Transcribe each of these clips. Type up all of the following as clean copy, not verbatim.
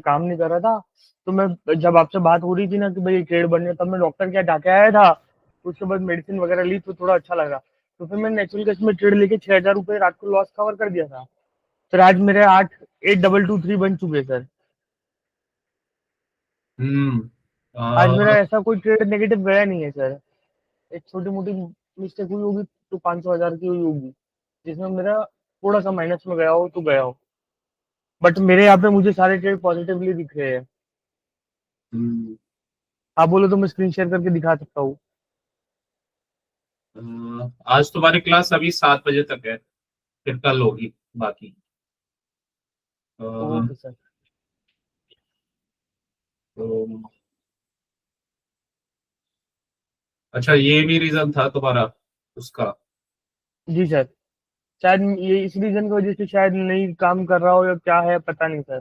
काम नहीं कर रहा था, तो मैं जब आपसे बात हो रही थी ना कि भाई ट्रेड बनने, तब मैं डॉक्टर के यहाँ जाके आया था। उसके बाद मेडिसिन वगैरह ली तो थोड़ा अच्छा लगा। तो फिर मैंने नेचुरल केस में ट्रेड लेके 6,000 रुपये रात को लॉस कवर कर दिया था। फिर आज मेरे 88223 बन चुके सर। हम्म। आज मेरा अ, ऐसा कोई ट्रेड नेगेटिव गया नहीं है सर। एक छोटी मोटी मिस्टेक हुई होगी तो 500 हजार की हुई होगी, जिसमें मेरा थोड़ा सा माइनस में गया हो तो गया हो। बट मेरे यहाँ पे मुझे सारे ट्रेड पॉजिटिवली दिख रहे हैं। हम्म, आप बोलो तो मैं स्क्रीन शेयर करके दिखा सकता हूँ। आज तुम्हारी क्लास अभी 7 बजे तक है, फिर कल होगी बाकी। अ, ओके सर। तो अच्छा, ये भी रीजन था तुम्हारा उसका? जी सर। शायद ये इस रीजन की वजह से शायद नहीं काम कर रहा हो या क्या है, पता नहीं सर।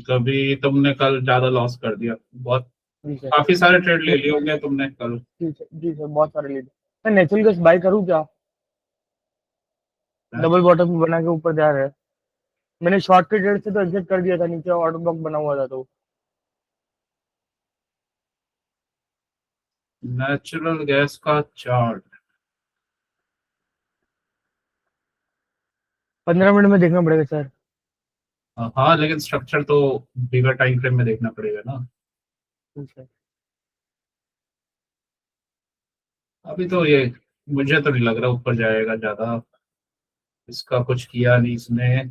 कभी तुमने कल ज्यादा लॉस कर दिया बहुत। जी सर। काफी सारे ट्रेड ले लिए होंगे तुमने कल। जी सर, जी सर, बहुत सारे लीड। मैं नेचुरल गैस बाय करूँ क्या? डबल बॉटम बना के ऊपर जा रहा है। मैंने शॉर्ट के ट्रेड से तो एग्जिट कर दिया था, नीचे ऑर्डर ब्लॉक बना हुआ था तो। नेचुरल गैस का चार्ट? 15 मिनट में देखना पड़ेगा सर। हाँ, लेकिन स्ट्रक्चर तो बिगर टाइम फ्रेम में देखना पड़ेगा ना। जी सर। अभी तो ये मुझे तो नहीं लग रहा ऊपर जाएगा ज्यादा। इसका कुछ किया नहीं इसने।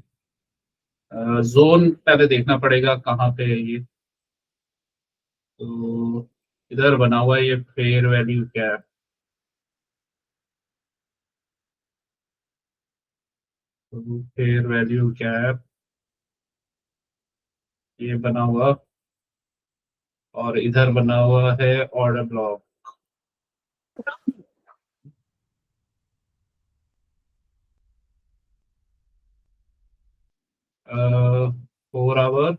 जोन पहले देखना पड़ेगा कहाँ पे है ये। तो इधर बना हुआ है ये फेयर वैल्यू कैप। तो फेयर वैल्यू कैप ये बना हुआ, और इधर बना हुआ है order block. Four hour,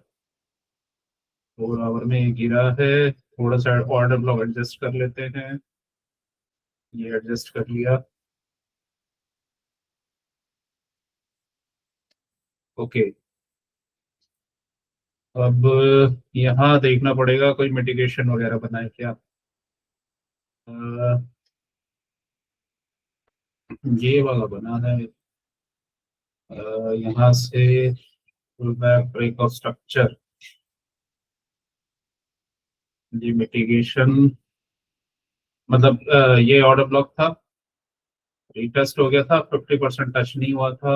4 hour में ये गिरा है। थोड़ा सा ऑर्डर ब्लॉक एडजस्ट कर लेते हैं। ये एडजस्ट कर लिया। ओके। अब यहाँ देखना पड़ेगा कोई मिटिगेशन वगैरह बनाए क्या। अ, ये वाला बना है। यहाँ से ब्रेक ऑफ स्ट्रक्चर, ये मिटिगेशन, मतलब ये ऑर्डर ब्लॉक था, रीटेस्ट हो गया था, 50% टच नहीं हुआ था,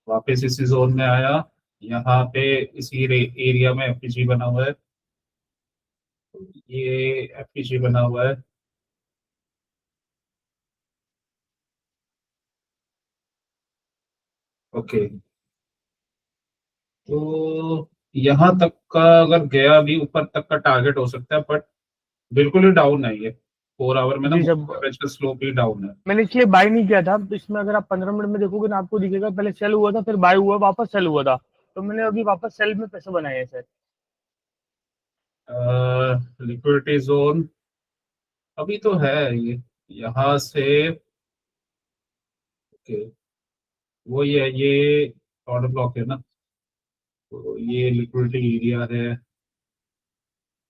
वापस इसी जोन में आया। यहाँ पे इसी एरिया में एफपीजी बना हुआ है। ये एफपीजी बना हुआ है। ओके। तो यहाँ तक का अगर गया भी ऊपर तक का टारगेट हो सकता है, बट बिल्कुल ही डाउन है ये। 4 आवर में ना जी सर। मूविंग स्लोप ही डाउन है। मैंने इसलिए बाय नहीं किया था, तो इसमें अगर आप 15 मिनट में देखोगे ना, आपको दिखेगा पहले सेल हुआ था, फिर बाय हुआ, वापस सेल हुआ था। तो मैंने अभी वापस सेल में पैसे बनाए हैं सर। लिक्विडिटी जोन अभी तो है ये, यहाँ से। ओके, वो ये ऑर्डर ब्लॉक है ना, तो ये लिक्विडिटी एरिया है।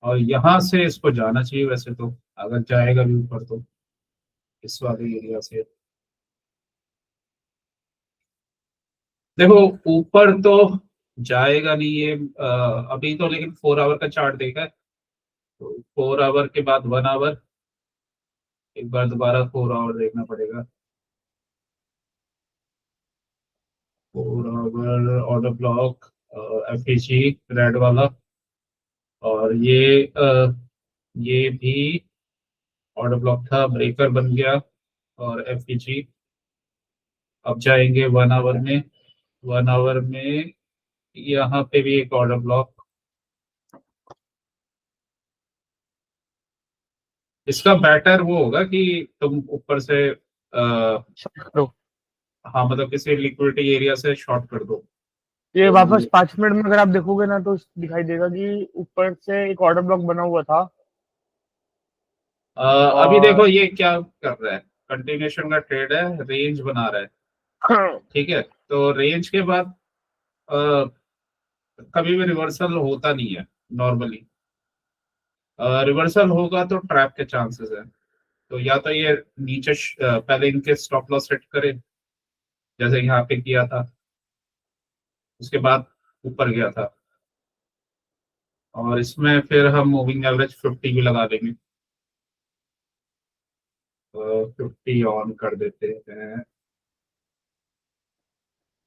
और यहाँ से इसको जाना चाहिए वैसे तो, अगर जाएगा भी ऊपर तो इस वाले एरिया से। देखो, ऊपर तो जाएगा नहीं ये अभी तो, लेकिन 4 आवर का चार्ट देखा है। तो 4 आवर के बाद 1 आवर, एक बार दोबारा 4 आवर देखना पड़ेगा। 4 hour order block, FEG red वाला, और ये भी ऑर्डर ब्लॉक था, ब्रेकर बन गया, और एफईजी। अब जाएंगे 1 आवर में। 1 आवर में यहाँ पे भी एक ऑर्डर ब्लॉक। इसका बेटर वो होगा कि तुम ऊपर से शॉर्ट करो। हाँ, मतलब किसी लिक्विडिटी एरिया से शॉर्ट कर दो। ये तो वापस 5 मिनट में अगर आप देखोगे ना, तो दिखाई देगा कि ऊपर से एक ऑर्डर ब्लॉक बना हुआ था। अभी और देखो ये क्या कर रहा है, कंटिन्यूएशन का ट्रेड है, रेंज बना रहा है। ठीक है, तो रेंज के बाद कभी भी रिवर्सल होता नहीं है नॉर्मली। रिवर्सल होगा तो ट्रैप के चांसेस है। तो या तो ये नीचे पहले इनके स्टॉप लॉस सेट करे, जैसे यहाँ पे किया था, उसके बाद ऊपर गया था, और इसमें फिर हम मूविंग एवरेज 50 भी लगा देंगे। 50 ऑन कर देते हैं।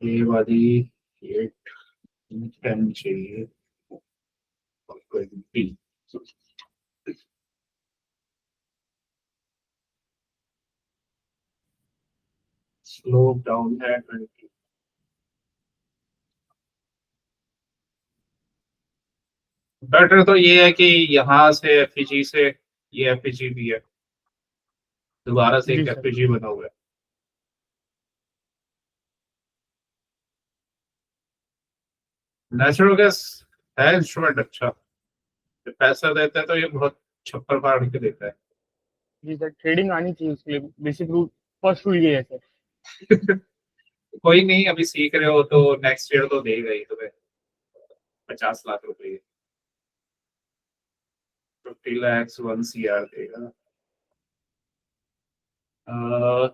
ये वाली 8 10 चाहिए, 20 स्लो डाउन है 20। बेटर तो ये है कि यहाँ से एफईजी से, ये एफईजी भी है, दोबारा से जी एक सर। एफईजी बना हुआ है। नेचुरल गैस है इंस्ट्रूमेंट अच्छा, जब पैसा देता है तो ये बहुत छप्पर फाड़ के देता है। जी सर, ट्रेडिंग आनी चाहिए उसके लिए, बेसिक रूल, फर्स्ट रूल ये है सर। कोई नहीं, अभी सीख रहे हो तो नेक्स्ट ईयर तो देगा ही तुम्हें 50 लाख रुपए, 50 lakhs 1 CR देगा। अह,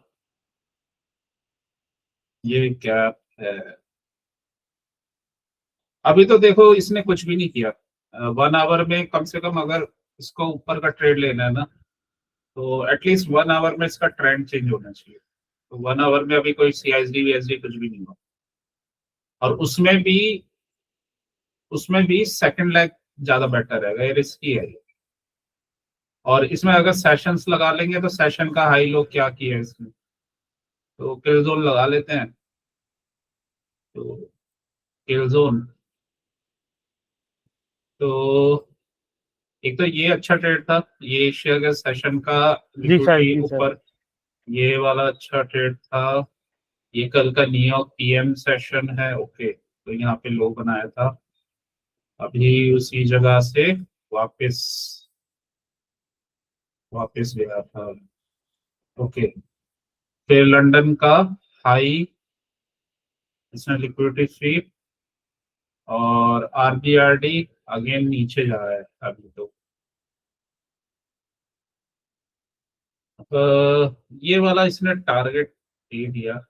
ये क्या है? अभी तो देखो इसने कुछ भी नहीं किया। 1 आवर में कम से कम अगर इसको ऊपर का ट्रेड लेना है ना, तो एटलीस्ट 1 आवर में इसका ट्रेंड चेंज होना चाहिए। तो 1 आवर में अभी कोई सीआईएसडी वीएसडी कुछ भी नहीं हुआ, और उसमें भी सेकंड लेग ज्यादा बेटर रहेगा, ये रिस्की है। और इसमें अगर सेशंस लगा लेंगे तो सेशन का हाई लो क्या किया है इसमें, तो किल जोन लगा लेते हैं। तो किल जोन, तो एक तो ये अच्छा ट्रेड था, ये एशिया के सेशन का जी सर, लिक्विडिटी जी सर। ऊपर, ये वाला अच्छा ट्रेड था। ये कल का न्यूयॉर्क पीएम सेशन है, ओके, तो यहाँ पे लो बनाया था, अभी उसी जगह से वापस वापस गया था, ओके। फिर लंदन का हाई, इसमें लिक्विडिटी स्वीप, और आरबीआरडी अगेन नीचे जा रहा है अभी तो। ये वाला इसने टारगेट दे दिया,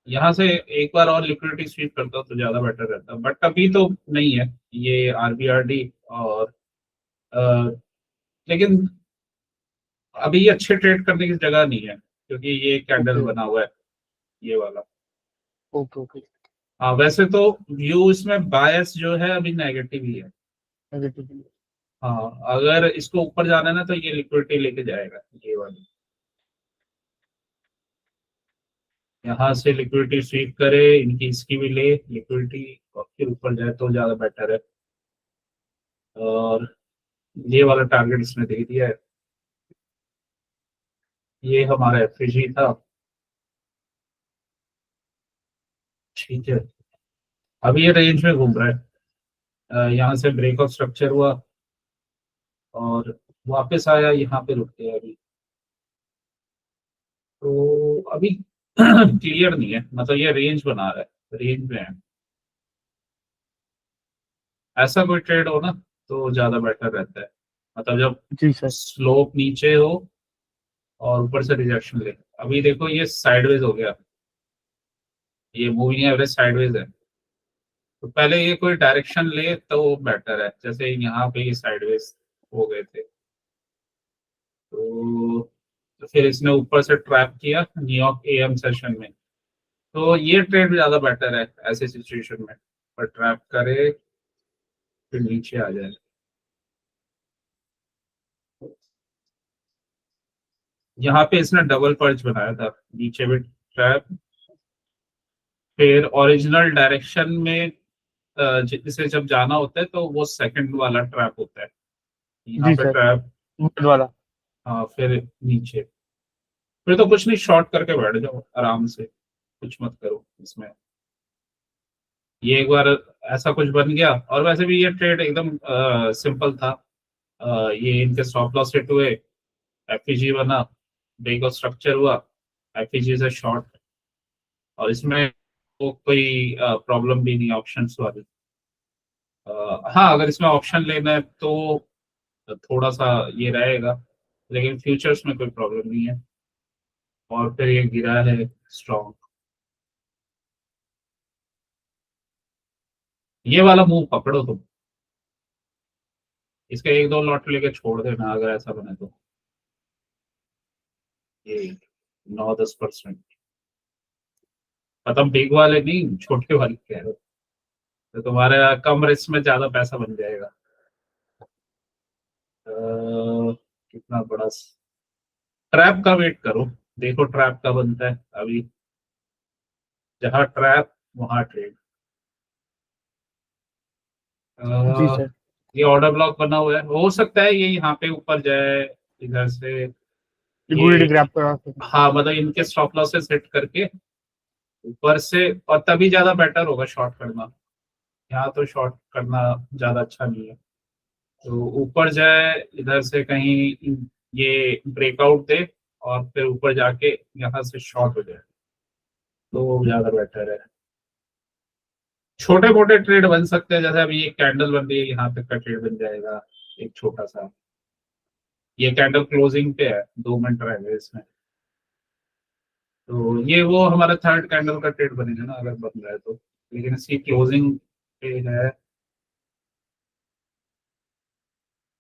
यहाँ से एक बार और लिक्विडिटी स्वीप करता तो ज्यादा बेटर रहता, बट अभी तो नहीं है ये आरबीआरडी। और अ, लेकिन अभी ये अच्छे ट्रेड करने की जगह नहीं है, क्योंकि ये कैंडल ओके, बना हुआ है, ये वाला। Okay, okay. हाँ, वैसे तो व्यू इसमें बायस जो है अभी नेगेटिव ही है। नेगेटिव। हाँ, अगर इसको ऊपर जाना है ना तो ये लिक्विडिटी लेके जाएगा, ये वाली। यहाँ से लिक्विडिटी स्वीप करे, इनकी इसकी भी ले लिक्विडिटी, और फिर ऊपर जाए तो ज्यादा बेटर है। और ये वाला टारगेट इसने दे दिया है, ये हमारा एफईजी था, ठीक है। अभी ये रेंज में घूम रहा है, यहाँ से ब्रेक ऑफ स्ट्रक्चर हुआ और वापस आया, यहाँ पे रुक गया अभी। तो अभी क्लियर नहीं है, मतलब ये रेंज बना रहा है, रेंज में है। ऐसा कोई ट्रेड हो ना तो ज्यादा बेटर रहता है, मतलब जब जी सर। स्लोप नीचे हो और ऊपर से रिजेक्शन ले। अभी देखो ये साइडवेज हो गया, ये मूविंग एवरेज साइडवेज है, तो पहले ये कोई डायरेक्शन ले तो बेटर है, जैसे यहाँ पे ये साइडवेज हो गए थे, तो फिर इसने ऊपर से ट्रैप किया न्यूयॉर्क एएम सेशन में, तो ये ट्रेड ज्यादा बेटर है ऐसे सिचुएशन में, पर ट्रैप करे फिर नीचे आ जाए। यहाँ पे इसने डबल पर्च बनाया था, नीचे भी ट्रैप, फिर ओरिजिनल डायरेक्शन में जिसे जब जाना होता है तो वो सेकंड वाला ट्रैप होता है, यहाँ जी पे सर, ट्रैप। बंद वाला। हाँ, फिर नीचे, फिर तो कुछ नहीं, शॉर्ट करके बैठ जाओ आराम से, कुछ मत करो इसमें। ये एक बार ऐसा कुछ बन गया, और वैसे भी ये ट्रेड एकदम सिंपल था। ये इनके स्टॉप लॉस हिट हुए, एफईजी बना, ब्रेक ऑफ स्ट्रक्चर हुआ, एफईजी से शॉर्ट, और इसमें तो कोई प्रॉब्लम भी नहीं ऑप्शंस वाली। हाँ, अगर इसमें ऑप्शन लेना है तो थोड़ा सा ये रहेगा, लेकिन फ्यूचर्स में कोई प्रॉब्लम नहीं है। और फिर ये गिरा है स्ट्रॉन्ग, ये वाला मूव पकड़ो तुम, इसके एक दो लॉट लेके छोड़ देना अगर ऐसा बने तो। ये 9-10%, मतलब बिग वाले नहीं, छोटे वाले कह रहे हो, तो तुम्हारे कम रिस्क में ज्यादा पैसा बन जाएगा। कितना बड़ा ट्रैप का वेट करो, देखो ट्रैप का बनता है अभी, जहाँ ट्रैप वहां ट्रेड। जी सर। ये ऑर्डर ब्लॉक बना हुआ है, हो सकता है ये यहाँ पे ऊपर जाए इधर से। लिक्विडिटी ये ग्रैब करा सकते। हाँ, मतलब इनके स्टॉप लॉसेस हिट करके ऊपर से, और तभी ज्यादा बेटर होगा शॉर्ट करना। यहाँ तो शॉर्ट करना ज्यादा अच्छा नहीं है, तो ऊपर जाए इधर से कहीं, ये ब्रेकआउट दे और फिर ऊपर जाके यहाँ से शॉर्ट हो जाए तो ज्यादा बेटर है। छोटे मोटे ट्रेड बन सकते हैं, जैसे अभी एक कैंडल बन रही है, यहाँ तक का ट्रेड बन जाएगा एक छोटा सा। ये कैंडल क्लोजिंग पे है, 2 मिनट रह गए इसमें, तो ये वो हमारा थर्ड कैंडल का ट्रेड बनेगा ना अगर बन रहा है तो। लेकिन इसकी क्लोजिंग पे है,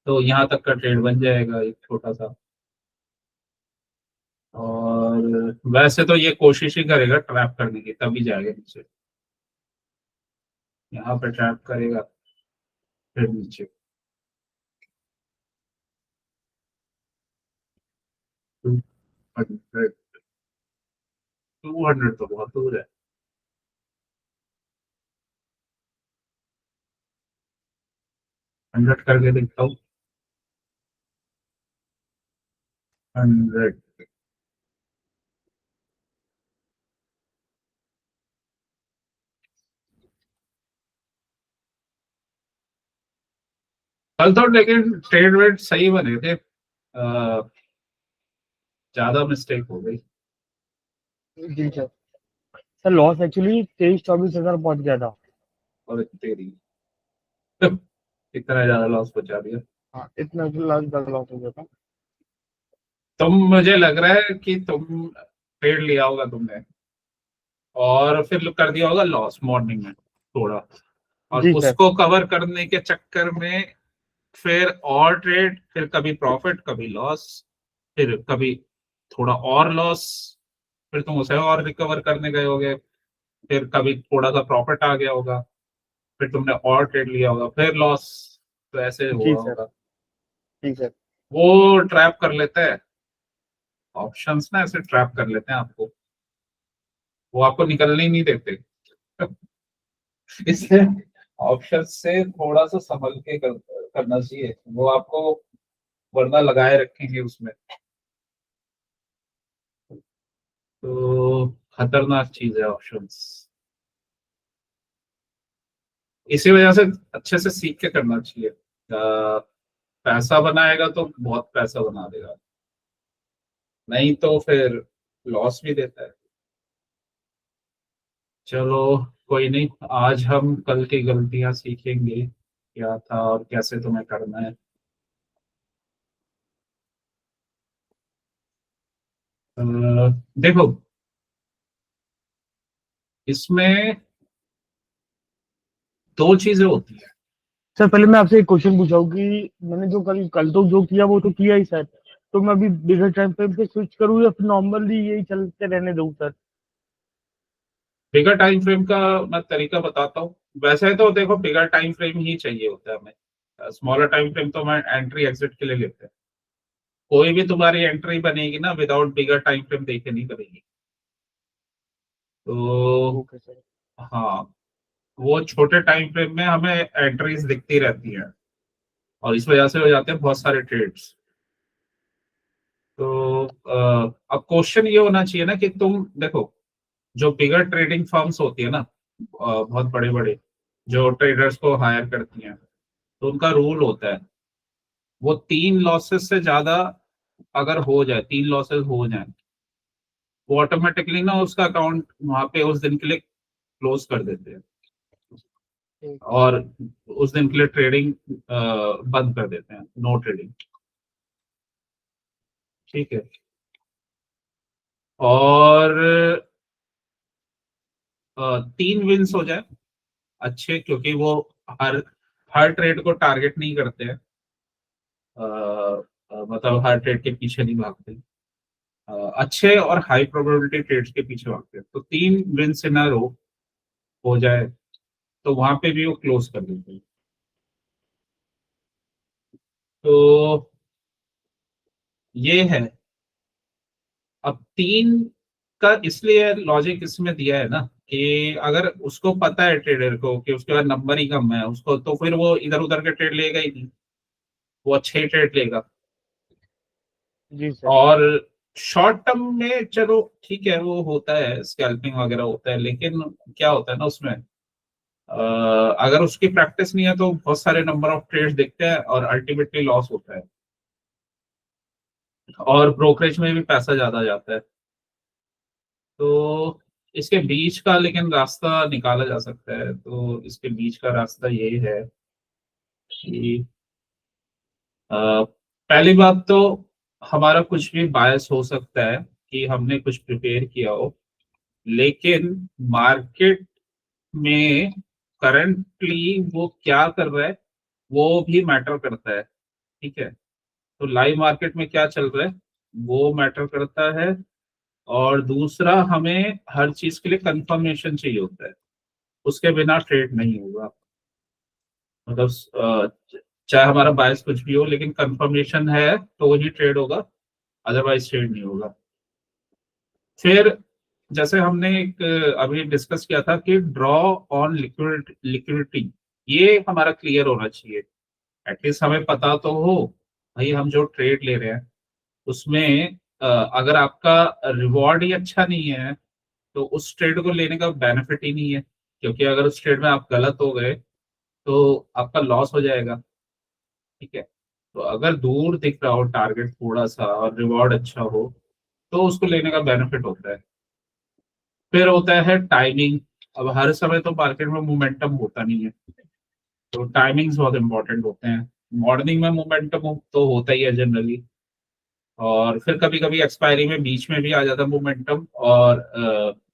तो यहाँ तक का ट्रेड बन जाएगा एक छोटा सा। और वैसे तो ये कोशिश ही करेगा ट्रैप करने की, तभी जाएगा नीचे, यहाँ पे ट्रैप करेगा फिर नीचे। 200, 200 तो बहुत दूर है। 100 करके देखता हूँ। 100, कल तो लेकिन ट्रेड वेड सही बने थे, ज्यादा मिस्टेक हो गई। जी सर। सर लॉस एक्चुअली 23-24 हजार पहुंच गया था। और तेरी इतना ज्यादा लॉस बचा दिया। हाँ, इतना ज्यादा लॉस हो गया था। मुझे लग रहा है कि तुम ट्रेड लिया होगा तुमने, और फिर कर दिया होगा लॉस मॉर्निंग में थोड़ा, और जी सर। उसको कवर करने के चक्कर में फिर और ट्रेड, फिर कभी प्रॉफिट कभी लॉस, फिर कभी थोड़ा और लॉस, फिर तुम उसे और रिकवर करने गए होगे, फिर कभी थोड़ा सा प्रॉफिट आ गया होगा, फिर तुमने और ट्रेड लिया होगा, फिर लॉस, तो ऐसे जी हुआ सर। होगा। जी सर। वो ट्रैप कर लेते हैं, ऑप्शंस ना ऐसे ट्रैप कर लेते हैं आपको, वो आपको निकलने ही नहीं देते। इसलिए ऑप्शन से थोड़ा सा संभल के करना चाहिए, वो आपको वरना लगाए रखेंगे उसमें, तो खतरनाक चीज है ऑप्शंस। इसी वजह से अच्छे से सीख के करना चाहिए। पैसा बनाएगा तो बहुत पैसा बना देगा, नहीं तो फिर लॉस भी देता है। चलो, कोई नहीं, आज हम कल की गलतियां सीखेंगे क्या था और कैसे तुम्हें करना है। अ, देखो, इसमें दो चीजें होती है। सर पहले मैं आपसे एक क्वेश्चन पूछा हूँ कि मैंने जो कल कल तो जो किया वो तो किया ही सर, तो मैं अभी बिगर टाइम फ्रेम पे स्विच करूँ या फिर नॉर्मली यही चलते रहने दूँ सर? बिगर टाइम फ्रेम का मैं तरीका बताता हूँ। वैसे तो देखो, बिगर टाइम फ्रेम ही चाहिए होता है हमें, स्मॉलर टाइम फ्रेम तो मैं एंट्री एग्जिट के लिए लेते हैं। कोई भी तुम्हारी एंट्री बनेगी ना विदाउट बिगर टाइम फ्रेम देखे नहीं बनेगी, तो ओके सर। हाँ, वो छोटे टाइम फ्रेम में हमें एंट्रीज दिखती रहती हैं, और इस वजह से हो जाते हैं बहुत सारे ट्रेड्स। तो अब क्वेश्चन ये होना चाहिए ना कि तुम देखो, जो बिगर ट्रेडिंग फर्म्स होती है ना, बहुत बड़े बड़े जो ट्रेडर्स को हायर करती हैं, तो उनका रूल होता है, वो 3 लॉसेस से ज्यादा अगर हो जाए, 3 लॉसेस हो जाए, वो ऑटोमेटिकली ना उसका अकाउंट वहां पे उस दिन के लिए क्लोज कर देते हैं ठीक। और उस दिन के लिए ट्रेडिंग बंद कर देते हैं, नो ट्रेडिंग। ठीक है। और 3 विंस हो जाए अच्छे, क्योंकि वो हर हर ट्रेड को टारगेट नहीं करते हैं, मतलब हर ट्रेड के पीछे नहीं भागते, अच्छे और हाई प्रोबेबिलिटी ट्रेड्स के पीछे भागते हैं। तो 3 विंस इन अ रो हो जाए तो वहां पे भी वो क्लोज कर देते हैं। तो ये है। अब 3 का इसलिए लॉजिक इसमें दिया है ना कि अगर उसको पता है ट्रेडर को कि उसके बाद नंबर ही कम है उसको, तो फिर वो इधर उधर के ट्रेड लेगा ही नहीं, वो अच्छे ही ट्रेड लेगा। जी सर। और शॉर्ट टर्म में चलो ठीक है, वो होता है स्कैल्पिंग वगैरह होता है, लेकिन क्या होता है ना उसमें, अगर उसकी प्रैक्टिस नहीं है तो बहुत सारे नंबर ऑफ ट्रेड्स देखते हैं और अल्टीमेटली लॉस होता है, और ब्रोकरेज में भी पैसा ज्यादा जाता है। तो इसके बीच का लेकिन रास्ता निकाला जा सकता है। तो इसके बीच का रास्ता ये है कि पहली बात तो हमारा कुछ भी बायस हो सकता है कि हमने कुछ प्रिपेयर किया हो, लेकिन मार्केट में करंटली वो क्या कर रहा है वो भी मैटर करता है। ठीक है। तो लाइव मार्केट में क्या चल रहा है वो मैटर करता है। और दूसरा, हमें हर चीज के लिए कंफर्मेशन चाहिए होता है, उसके बिना ट्रेड नहीं होगा। मतलब चाहे हमारा बायस कुछ भी हो, लेकिन कंफर्मेशन है तो वही ट्रेड होगा, अदरवाइज ट्रेड नहीं होगा। फिर जैसे हमने एक अभी डिस्कस किया था कि ड्रॉ ऑन लिक्विडिटी, ये हमारा क्लियर होना चाहिए। एटलीस्ट हमें पता तो हो भाई हम जो ट्रेड ले रहे हैं उसमें अगर आपका रिवॉर्ड ही अच्छा नहीं है तो उस ट्रेड को लेने का बेनिफिट ही नहीं है, क्योंकि अगर उस ट्रेड में आप गलत हो गए तो आपका लॉस हो जाएगा। ठीक है। तो अगर दूर दिख रहा हो टारगेट थोड़ा सा और रिवॉर्ड अच्छा हो तो उसको लेने का बेनिफिट होता है। फिर होता है टाइमिंग। अब हर समय तो मार्केट में मोमेंटम होता नहीं है, तो टाइमिंग्स बहुत इंपॉर्टेंट होते हैं। मॉर्निंग में मोमेंटम तो होता ही है जनरली, और फिर कभी कभी एक्सपायरी में बीच में भी आ जाता है मोमेंटम, और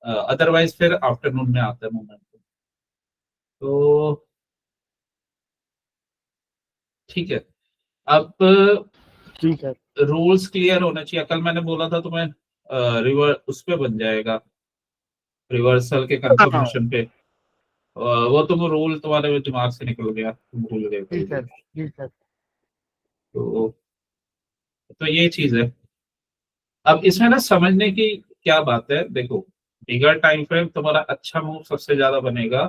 अदरवाइज फिर आफ्टरनून में आता है मोमेंटम। तो ठीक है। अब ठीक है। रूल्स क्लियर होना चाहिए। कल मैंने बोला था तुम्हें रिवर उस पे बन जाएगा, रिवर्सल के हाँ। कंफर्मेशन पे। वो तुम रूल तुम्हारे दिमाग से निकल गया, तुम भूल गए जी कल सर। भी। जी सर। तो ये चीज है। अब इसमें ना समझने की क्या बात है, देखो बिगर टाइम फ्रेम तुम्हारा अच्छा मूव सबसे ज्यादा बनेगा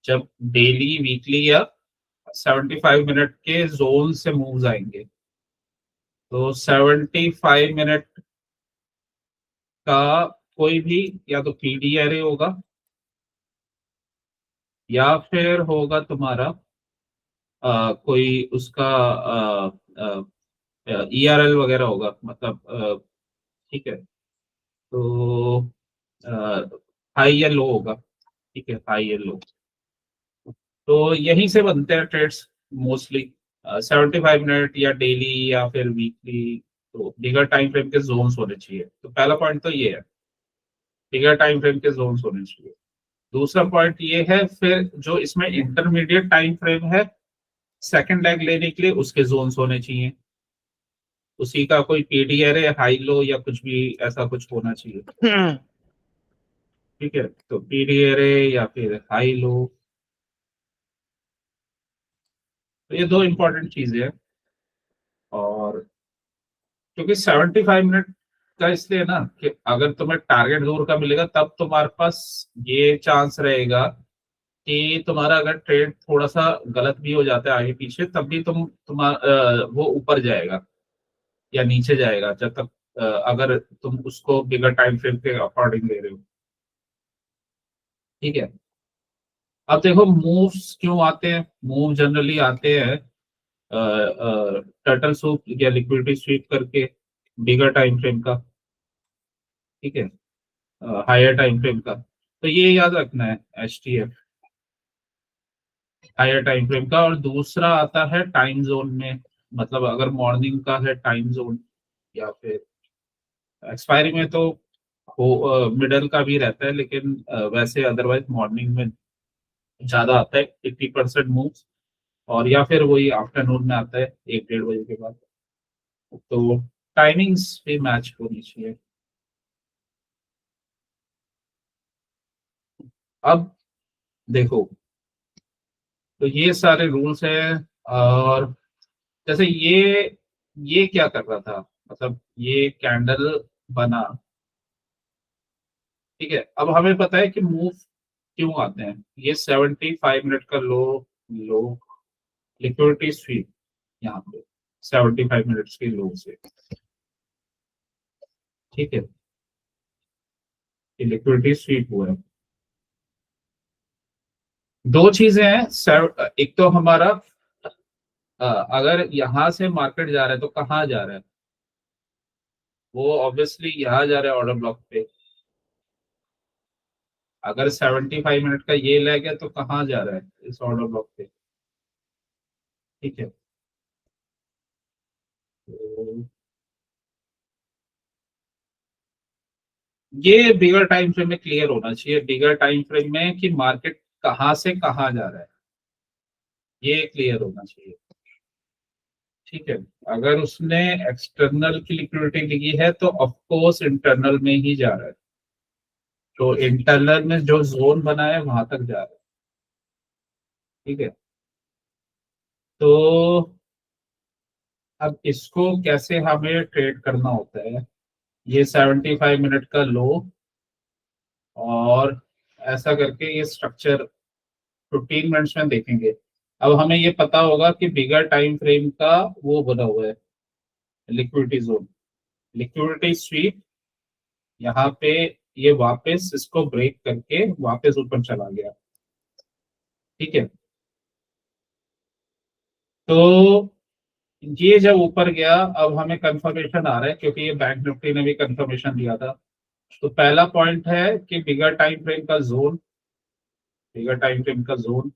जब डेली, वीकली या 75 मिनट के जोन से मूव्स आएंगे। तो 75 मिनट का कोई भी, या तो पीडी एरे होगा या फिर होगा तुम्हारा कोई उसका ईआरएल वगैरह होगा, मतलब ठीक है। तो हाई या लो होगा। ठीक है, हाई या लो। तो यहीं से बनते हैं ट्रेड्स मोस्टली, 75 मिनट या डेली या फिर वीकली। तो बिगर टाइम फ्रेम के जोन्स होने चाहिए। तो पहला पॉइंट तो ये है, बिगर टाइम फ्रेम के जोन्स होने चाहिए। दूसरा पॉइंट ये है फिर जो इसमें इंटरमीडिएट टाइम फ्रेम है सेकंड लेग लेने के लिए, उसके जोन्स होने चाहिए। उसी का कोई पीडीआर है हाई लो या कुछ भी ऐसा कुछ होना चाहिए। ठीक है। तो पीडीआर या फिर हाई लो, तो ये दो इंपॉर्टेंट चीजें हैं। और क्योंकि 75 मिनट का इसलिए ना कि अगर तुम्हें टारगेट दूर का मिलेगा तब तुम्हारे पास ये चांस रहेगा कि तुम्हारा अगर ट्रेड थोड़ा सा गलत भी हो जाता है आगे पीछे, तब भी तुम्हारा वो ऊपर जाएगा या नीचे जाएगा, जब तक अगर तुम उसको बिगर टाइम फ्रेम के अकॉर्डिंग ले रहे हो। ठीक है। अब देखो मूव्स क्यों आते हैं। मूव जनरली आते हैं टर्टल सूप या लिक्विडिटी स्वीप करके, बिगर टाइम फ्रेम का। ठीक है, हायर टाइम फ्रेम का। तो ये याद रखना है HTF, हायर टाइम फ्रेम का। और दूसरा आता है टाइम जोन में, मतलब अगर मॉर्निंग का है टाइम जोन, या फिर एक्सपायरी में तो मिडल का भी रहता है, लेकिन वैसे अदरवाइज मॉर्निंग में ज्यादा आता है 80% मूव्स, और या फिर वही आफ्टरनून में आता है 1-1:30 बजे के बाद। तो टाइमिंग्स भी मैच होनी चाहिए। अब देखो, तो ये सारे रूल्स हैं। और जैसे ये क्या कर रहा था, मतलब ये कैंडल बना, ठीक है। अब हमें पता है कि मूव क्यों आते हैं। ये 75 मिनट का लो, लो लिक्विडिटी स्वीप यहाँ पे 75 मिनट्स के लो से, ठीक है। ये लिक्विडिटी स्वीप हुआ है। दो चीजें हैं, एक तो हमारा अगर यहाँ से मार्केट जा रहा है तो कहाँ जा रहा है, वो ऑब्वियसली यहाँ जा रहा है ऑर्डर ब्लॉक पे। अगर 75 मिनट का ये लेग है तो कहाँ जा रहा है, इस ऑर्डर ब्लॉक पे, ठीक है। तो ये बिगर टाइम फ्रेम में क्लियर होना चाहिए, बिगर टाइम फ्रेम में कि मार्केट कहाँ से कहाँ जा रहा है, ये क्लियर होना चाहिए, ठीक है। अगर उसने एक्सटर्नल की लिक्विडिटी लिखी है तो ऑफ कोर्स इंटरनल में ही जा रहा है, तो इंटरनल में जो जोन बना है वहां तक जा रहा है, ठीक है। तो अब इसको कैसे हमें ट्रेड करना होता है, ये 75 मिनट का लो, और ऐसा करके ये स्ट्रक्चर 15 मिनट्स में देखेंगे। अब हमें ये पता होगा कि बिगर टाइम फ्रेम का वो बना हुआ है लिक्विडिटी जोन, लिक्विडिटी स्वीप यहाँ पे, ये वापस इसको ब्रेक करके वापस ऊपर चला गया, ठीक है। तो ये जब ऊपर गया, अब हमें कंफर्मेशन आ रहा है क्योंकि ये बैंक निफ्टी ने भी कंफर्मेशन दिया था। तो पहला पॉइंट है कि बिगर टाइम फ्रेम का जोन, बिगर टाइम फ्रेम का जोन।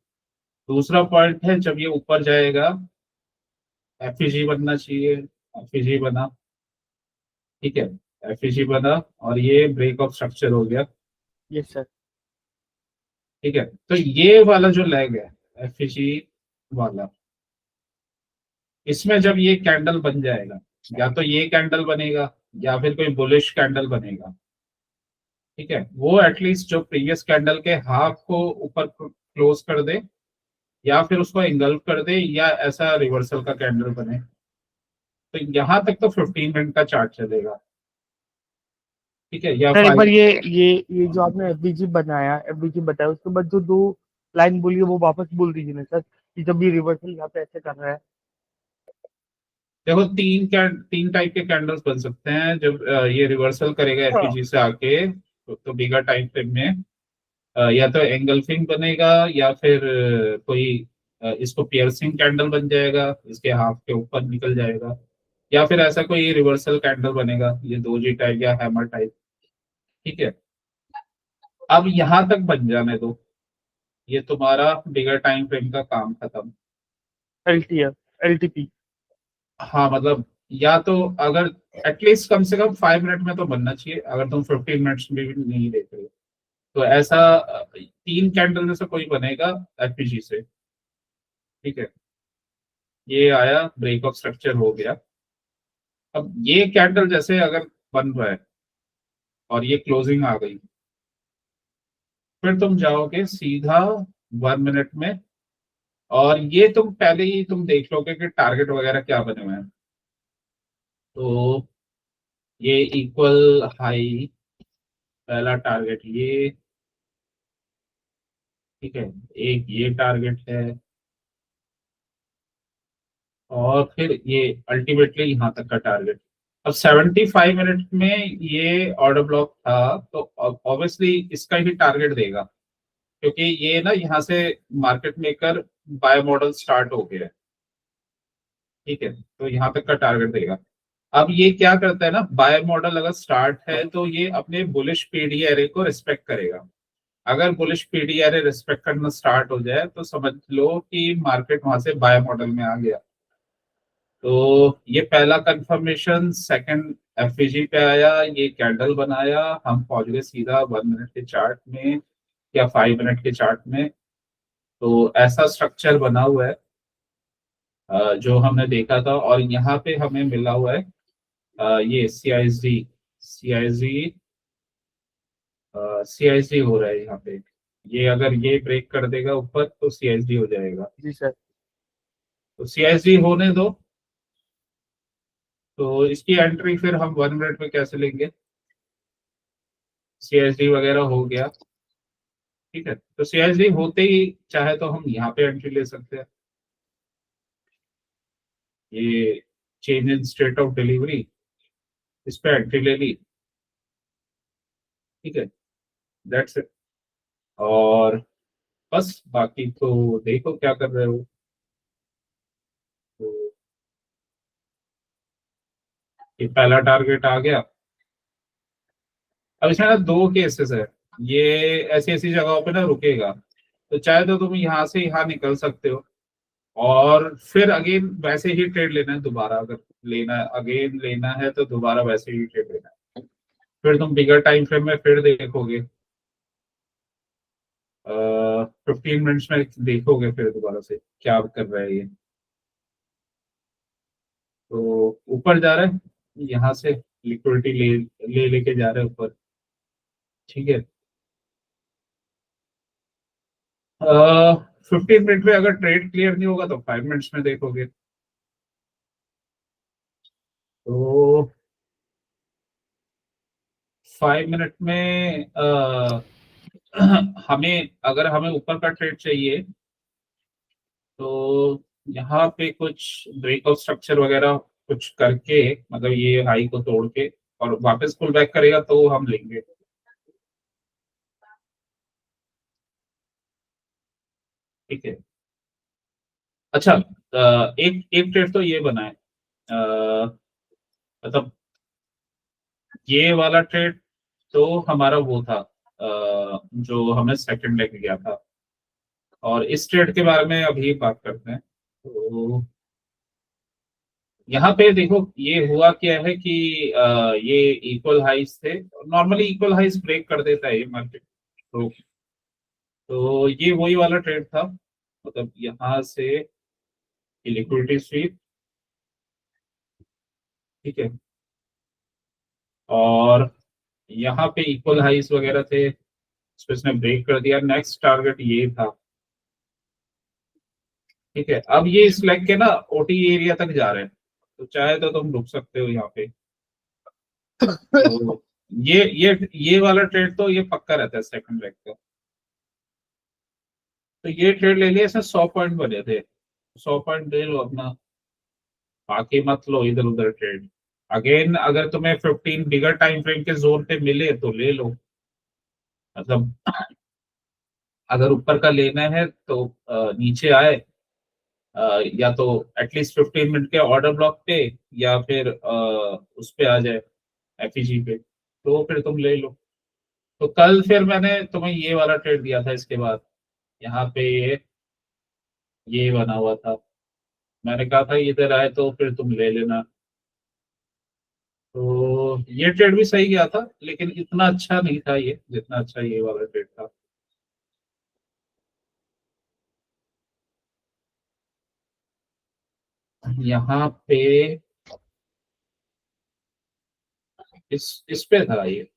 दूसरा पॉइंट है जब ये ऊपर जाएगा एफईजी बनना चाहिए, एफईजी बना, ठीक है। एफईजी बना और ये ब्रेक ऑफ स्ट्रक्चर हो गया, यस सर। ठीक है। तो ये वाला जो लेग है एफईजी वाला, इसमें जब ये कैंडल बन जाएगा, या तो ये कैंडल बनेगा या फिर कोई बुलिश कैंडल बनेगा, ठीक है। वो एटलीस्ट जो प्रीवियस कैंडल के हाफ को ऊपर क्लोज कर दे, या फिर उसको एंगल्फ कर दे, या ऐसा रिवर्सल का कैंडल बने। तो यहाँ तक तो 15 मिनट का चार्ट चलेगा, ठीक है, या सर एक बार 5। ये जो आपने एफबीजी बनाया, एफबीजी बताया, उसके बाद जो दो लाइन बोली है वो वापस बोल दीजिए ना सर, कि जब ये रिवर्सल यहाँ पे ऐसे कर रहा है। देखो, तीन टाइप के कैंडल्स बन सकते हैं जब ये रिवर्सल करेगा हाँ। एफईजी से आके। तो बिगर टाइम फ्रेम में या तो एंगल्फिंग बनेगा, या फिर कोई इसको पियर्सिंग कैंडल बन जाएगा, इसके हाफ के ऊपर निकल जाएगा, या फिर ऐसा कोई रिवर्सल कैंडल बनेगा, ये दो जी टाइप या हैमर टाइप, ठीक है। अब यहां तक बन जाने दो, ये तुम्हारा बिगर टाइम फ्रेम का काम खत्म। LTF, LTP. हाँ मतलब, या तो अगर एटलीस्ट कम से कम 5 मिनट में तो बनना चाहिए, अगर तुम 15 मिनट्स में भी नहीं देख रहे हो तो ऐसा 3 कैंडल में से कोई बनेगा एफपीजी से, ठीक है। ये आया, ब्रेक ऑफ स्ट्रक्चर हो गया। अब ये कैंडल जैसे अगर बन रहा है और ये क्लोजिंग आ गई, फिर तुम जाओगे सीधा 1 मिनट में, और ये तुम पहले ही तुम देख लोगे कि टारगेट वगैरह क्या बने हुए हैं। तो ये इक्वल हाई, पहला टारगेट ये, ठीक है। एक ये टारगेट है, और फिर ये अल्टीमेटली यहाँ तक का टारगेट। अब 75 मिनट में ये ऑर्डर ब्लॉक था, तो ऑब्वियसली इसका ही टारगेट देगा, क्योंकि ये ना यहाँ से market maker buy model start हो गया है, ठीक है। तो यहाँ तक का टारगेट देगा। अब ये क्या करता है ना, बाय मॉडल अगर स्टार्ट है तो ये अपने बुलिश पीडी एरे को रिस्पेक्ट करेगा, अगर बुलिश पीडीआर रिस्पेक्ट करना स्टार्ट हो जाए तो समझ लो कि मार्केट वहां से बाय मॉडल में आ गया। तो ये पहला कंफर्मेशन। सेकंड एफईजी पे आया, ये कैंडल बनाया, हम पहुंच गए सीधा 1 मिनट के चार्ट में या 5 मिनट के चार्ट में। तो ऐसा स्ट्रक्चर बना हुआ है जो हमने देखा था। और यहाँ पे हमें मिला हुआ है ये सीआईजी सीआईजी हो रहा है यहाँ पे। ये अगर ये ब्रेक कर देगा ऊपर तो सीआईजी हो जाएगा। जी सर। तो सीआईजी होने दो। तो इसकी एंट्री फिर हम 1 मिनट में कैसे लेंगे? सीआईजी वगैरह हो गया, ठीक है। तो सीआईजी होते ही चाहे तो हम यहाँ पे एंट्री ले सकते हैं। ये change in state of delivery, इस पे एंट्री ले ली, ठीक है। That's it. और बस बाकी तो देखो क्या कर रहे हो। तो ये पहला टारगेट आ गया। अब इसमें ना दो केसेस है। ये ऐसी ऐसी जगहों पे ना रुकेगा, तो चाहे तो तुम यहाँ से यहाँ निकल सकते हो और फिर अगेन वैसे ही ट्रेड लेना है दोबारा। अगर लेना है अगेन लेना है तो दोबारा वैसे ही ट्रेड लेना है। फिर तुम बिगर टाइम फ्रेम में फिर देखोगे, 15 मिनट्स में देखोगे फिर दोबारा से क्या कर रहा है ये। तो ऊपर जा रहा है, यहाँ से लिक्विडिटी ले लेके जा रहे हैं ऊपर, ठीक है। 15 मिनट में अगर ट्रेड क्लियर नहीं होगा तो 5 मिनट्स में देखोगे। तो 5 मिनट में हमें अगर हमें ऊपर का ट्रेड चाहिए तो यहाँ पे कुछ ब्रेकआउट स्ट्रक्चर वगैरह कुछ करके, मतलब ये हाई को तोड़ के और वापस पुल बैक करेगा तो हम लेंगे। ठीक है। अच्छा, एक एक ट्रेड तो ये बना है, मतलब ये वाला ट्रेड तो हमारा वो था जो हमें सेकंड लेके गया था। और इस ट्रेड के बारे में अभी बात करते हैं। तो यहाँ पे देखो ये हुआ क्या है कि ये इक्वल हाइस थे। नॉर्मली इक्वल हाइस ब्रेक कर देता है ये मार्केट। तो ये वही वाला ट्रेड था, मतलब यहाँ से लिक्विडिटी स्वीप, ठीक है। और यहाँ पे इक्वल हाइस वगैरह थे, इसको इसने ब्रेक कर दिया। नेक्स्ट टारगेट ये था, ठीक है। अब ये इस लेग के ना ओटी एरिया तक जा रहे हैं, तो चाहे तो तुम रुक सकते हो यहाँ पे। तो ये वाला ट्रेड तो ये पक्का रहता है सेकंड लेग का। तो ये ट्रेड ले लिया, इसमें 100 पॉइंट बने थे। 100 पॉइंट ले लो अपना, बाकी मत लो इधर उधर ट्रेड। अगेन अगर तुम्हें 15 बिगर टाइम फ्रेम के जोन पे मिले तो ले लो। मतलब अगर ऊपर का लेना है तो नीचे आए, या तो एटलीस्ट 15 मिनट के ऑर्डर ब्लॉक पे, या फिर उस पे आ जाए एफईजी पे, तो फिर तुम ले लो। तो कल फिर मैंने तुम्हें ये वाला ट्रेड दिया था। इसके बाद यहाँ पे ये बना हुआ था, मैंने कहा था इधर आए तो फिर तुम ले लेना। तो ये ट्रेड भी सही गया था, लेकिन इतना अच्छा नहीं था ये जितना अच्छा ये वाला ट्रेड था। यहाँ पे इस पे था ये।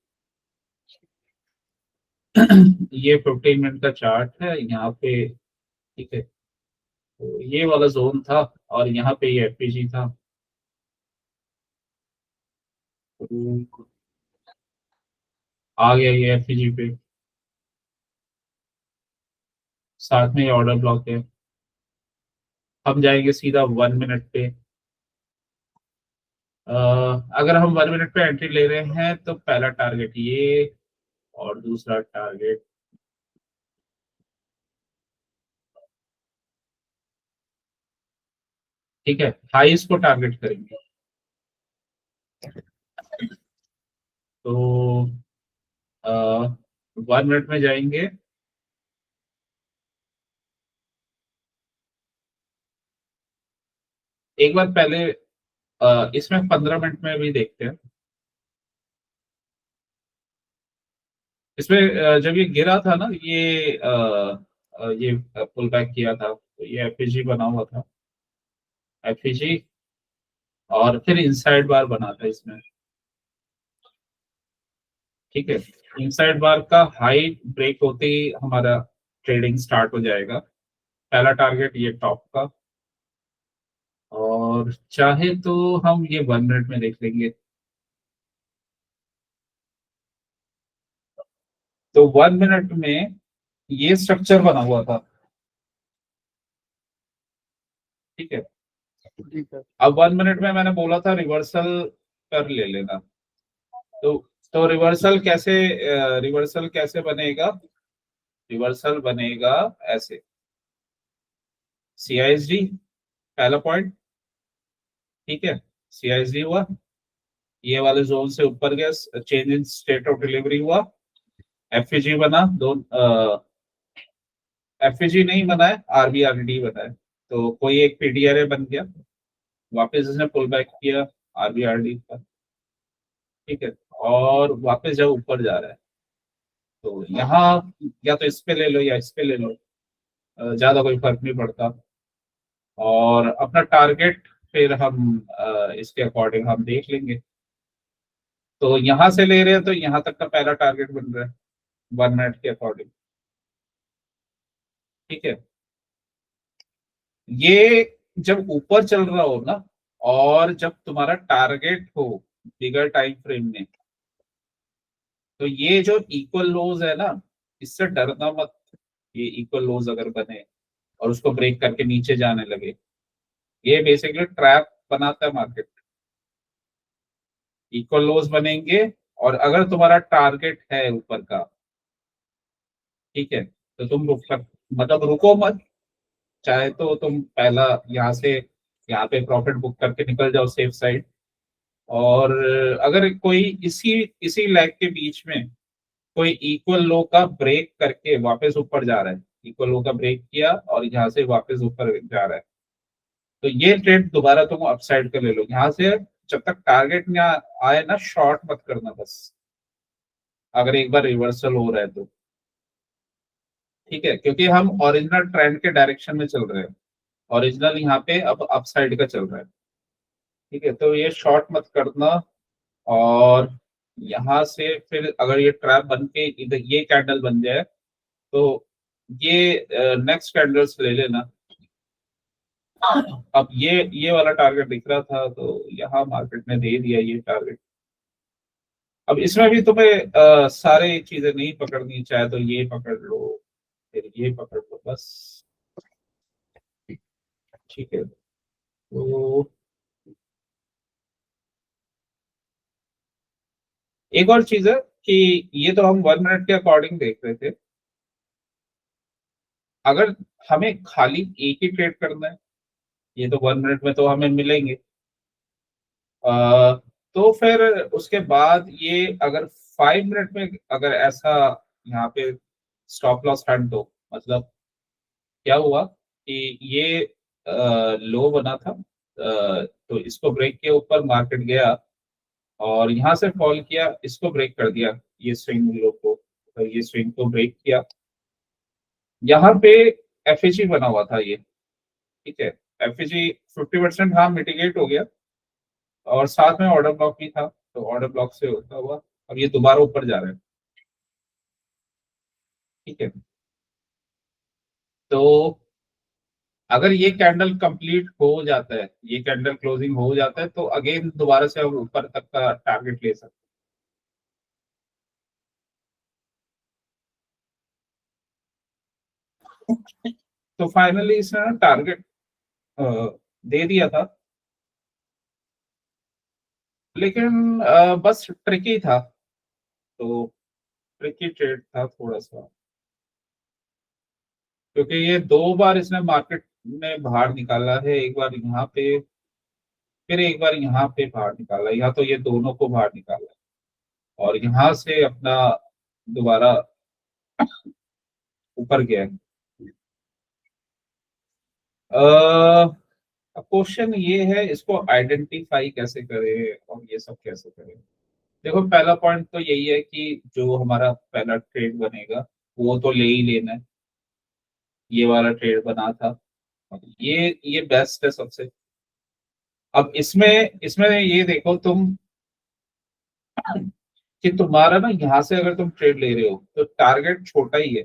ये 15 मिनट का चार्ट है यहाँ पे, ठीक है। तो ये वाला जोन था और यहाँ पे ये एफपीजी था। तो आ गया ये एफपीजी पे, साथ में ये ऑर्डर ब्लॉक है। हम जाएंगे सीधा 1 मिनट पे। अ, अगर हम 1 मिनट पे एंट्री ले रहे हैं तो पहला टारगेट ये और दूसरा टारगेट, ठीक है, हाईस को टारगेट करेंगे। तो 1 मिनट में जाएंगे। एक बार पहले इसमें 15 मिनट में भी देखते हैं। इसमें जब ये गिरा था ना, ये पुल बैक किया था, तो ये एफईजी बना हुआ था, एफईजी, और फिर इनसाइड बार बना था इसमें। ठीक है, इनसाइड बार का हाई ब्रेक होते ही हमारा ट्रेडिंग स्टार्ट हो जाएगा। पहला टारगेट ये टॉप का, और चाहे तो हम ये 1 मिनट में देख लेंगे। तो 1 मिनट में ये स्ट्रक्चर बना हुआ था। ठीक है, ठीक है। अब 1 मिनट में मैंने बोला था रिवर्सल कर ले लेना। तो रिवर्सल कैसे बनेगा? रिवर्सल बनेगा ऐसे, सीआईएसडी पहला पॉइंट। ठीक है, सीआईएसडी हुआ, ये वाले जोन से ऊपर गया, change in state of delivery हुआ, एफईजी बना, दो एफईजी नहीं बना है, आरबीआरडी बना है। तो कोई एक पीडीआरए बन गया, वापस इसने पुल बैक किया आरबीआरडी का। ठीक है, और वापस जब ऊपर जा रहा है तो यहाँ या तो इस पे ले लो या इस पे ले लो, ज्यादा कोई फर्क नहीं पड़ता। और अपना टारगेट फिर हम इसके अकॉर्डिंग हम देख लेंगे। तो यहाँ से ले रहे हैं तो यहाँ तक का पहला टारगेट बन रहा है 1 मिनट के अकॉर्डिंग। ठीक है, ये जब ऊपर चल रहा हो ना, और जब तुम्हारा टारगेट हो बिगर टाइम फ्रेम में, तो ये जो इक्वल लोज है ना, इससे डरना मत। ये इक्वल लोज अगर बने और उसको ब्रेक करके नीचे जाने लगे, ये बेसिकली ट्रैप बनाता है मार्केट। इक्वल लोज बनेंगे, और अगर तुम्हारा टारगेट है ऊपर का, ठीक है, तो तुम मतलब रुको मत। चाहे तो तुम पहला यहाँ से यहाँ पे प्रॉफिट बुक करके निकल जाओ सेफ साइड। और अगर कोई इसी इसी लैग के बीच में कोई इक्वल लो का ब्रेक करके वापस ऊपर जा रहा है, इक्वल लो का ब्रेक किया और यहाँ से वापस ऊपर जा रहा है, तो ये ट्रेड दोबारा तुम अपसाइड कर ले लो यहाँ से। जब तक टारगेट में आए ना, शॉर्ट मत करना बस, अगर एक बार रिवर्सल हो रहा है तो। ठीक है, क्योंकि हम ओरिजिनल ट्रेंड के डायरेक्शन में चल रहे हैं, ओरिजिनल यहाँ पे अब अपसाइड का चल रहा है। ठीक है, तो ये शॉर्ट मत करना। और यहाँ से फिर अगर ये ट्रैप बन के इधर ये कैंडल बन जाए, तो ये नेक्स्ट कैंडल्स ले लेना। अब ये वाला टारगेट दिख रहा था, तो यहाँ मार्केट ने दे दिया ये टारगेट। अब इसमें भी तुम्हें सारे चीजें नहीं पकड़नी, चाहे तो ये पकड़ लो, फिर ये पकड़ लो बस। ठीक है, तो एक और चीज है कि ये तो हम 1 मिनट के अकॉर्डिंग देख रहे थे। अगर हमें खाली एक ही ट्रेड करना है, ये तो 1 मिनट में तो हमें मिलेंगे, तो फिर उसके बाद ये अगर 5 मिनट में अगर ऐसा यहाँ पे स्टॉप लॉस हट दो, मतलब क्या हुआ कि ये लो बना था, तो इसको ब्रेक के ऊपर मार्केट गया, और यहाँ से फॉल किया, इसको ब्रेक कर दिया, ये स्विंग लो को, तो ये स्विंग को ब्रेक किया। यहाँ पे एफएजी बना हुआ था ये। ठीक है, एफएजी 50% हाँ मिटिगेट हो गया, और साथ में ऑर्डर ब्लॉक भी था, तो ऑर्डर ब्लॉक से होता हुआ अब ये दोबारा ऊपर जा रहा है। ठीक है, तो अगर ये कैंडल कंप्लीट हो जाता है, ये कैंडल क्लोजिंग हो जाता है, तो अगेन दोबारा से हम ऊपर तक का टारगेट ले सकते हैं। तो फाइनली इसने ना टारगेट दे दिया था, लेकिन बस ट्रिकी था। तो ट्रिकी ट्रेड था थोड़ा सा, क्योंकि ये 2 बार इसने मार्केट में बाहर निकाला है, एक बार यहाँ पे, फिर एक बार यहाँ पे बाहर निकाला, या तो ये दोनों को बाहर निकाला, और यहाँ से अपना दोबारा ऊपर गया है। अब क्वेश्चन ये है, इसको आइडेंटिफाई कैसे करें और ये सब कैसे करें। देखो पहला पॉइंट तो यही है कि जो हमारा पहला ट्रेड बनेगा वो तो ले ही लेना है। ये वाला ट्रेड बना था, ये बेस्ट है सबसे। अब इसमें इसमें ये देखो तुम कि तुम्हारा ना यहाँ से अगर तुम ट्रेड ले रहे हो तो टारगेट छोटा ही है,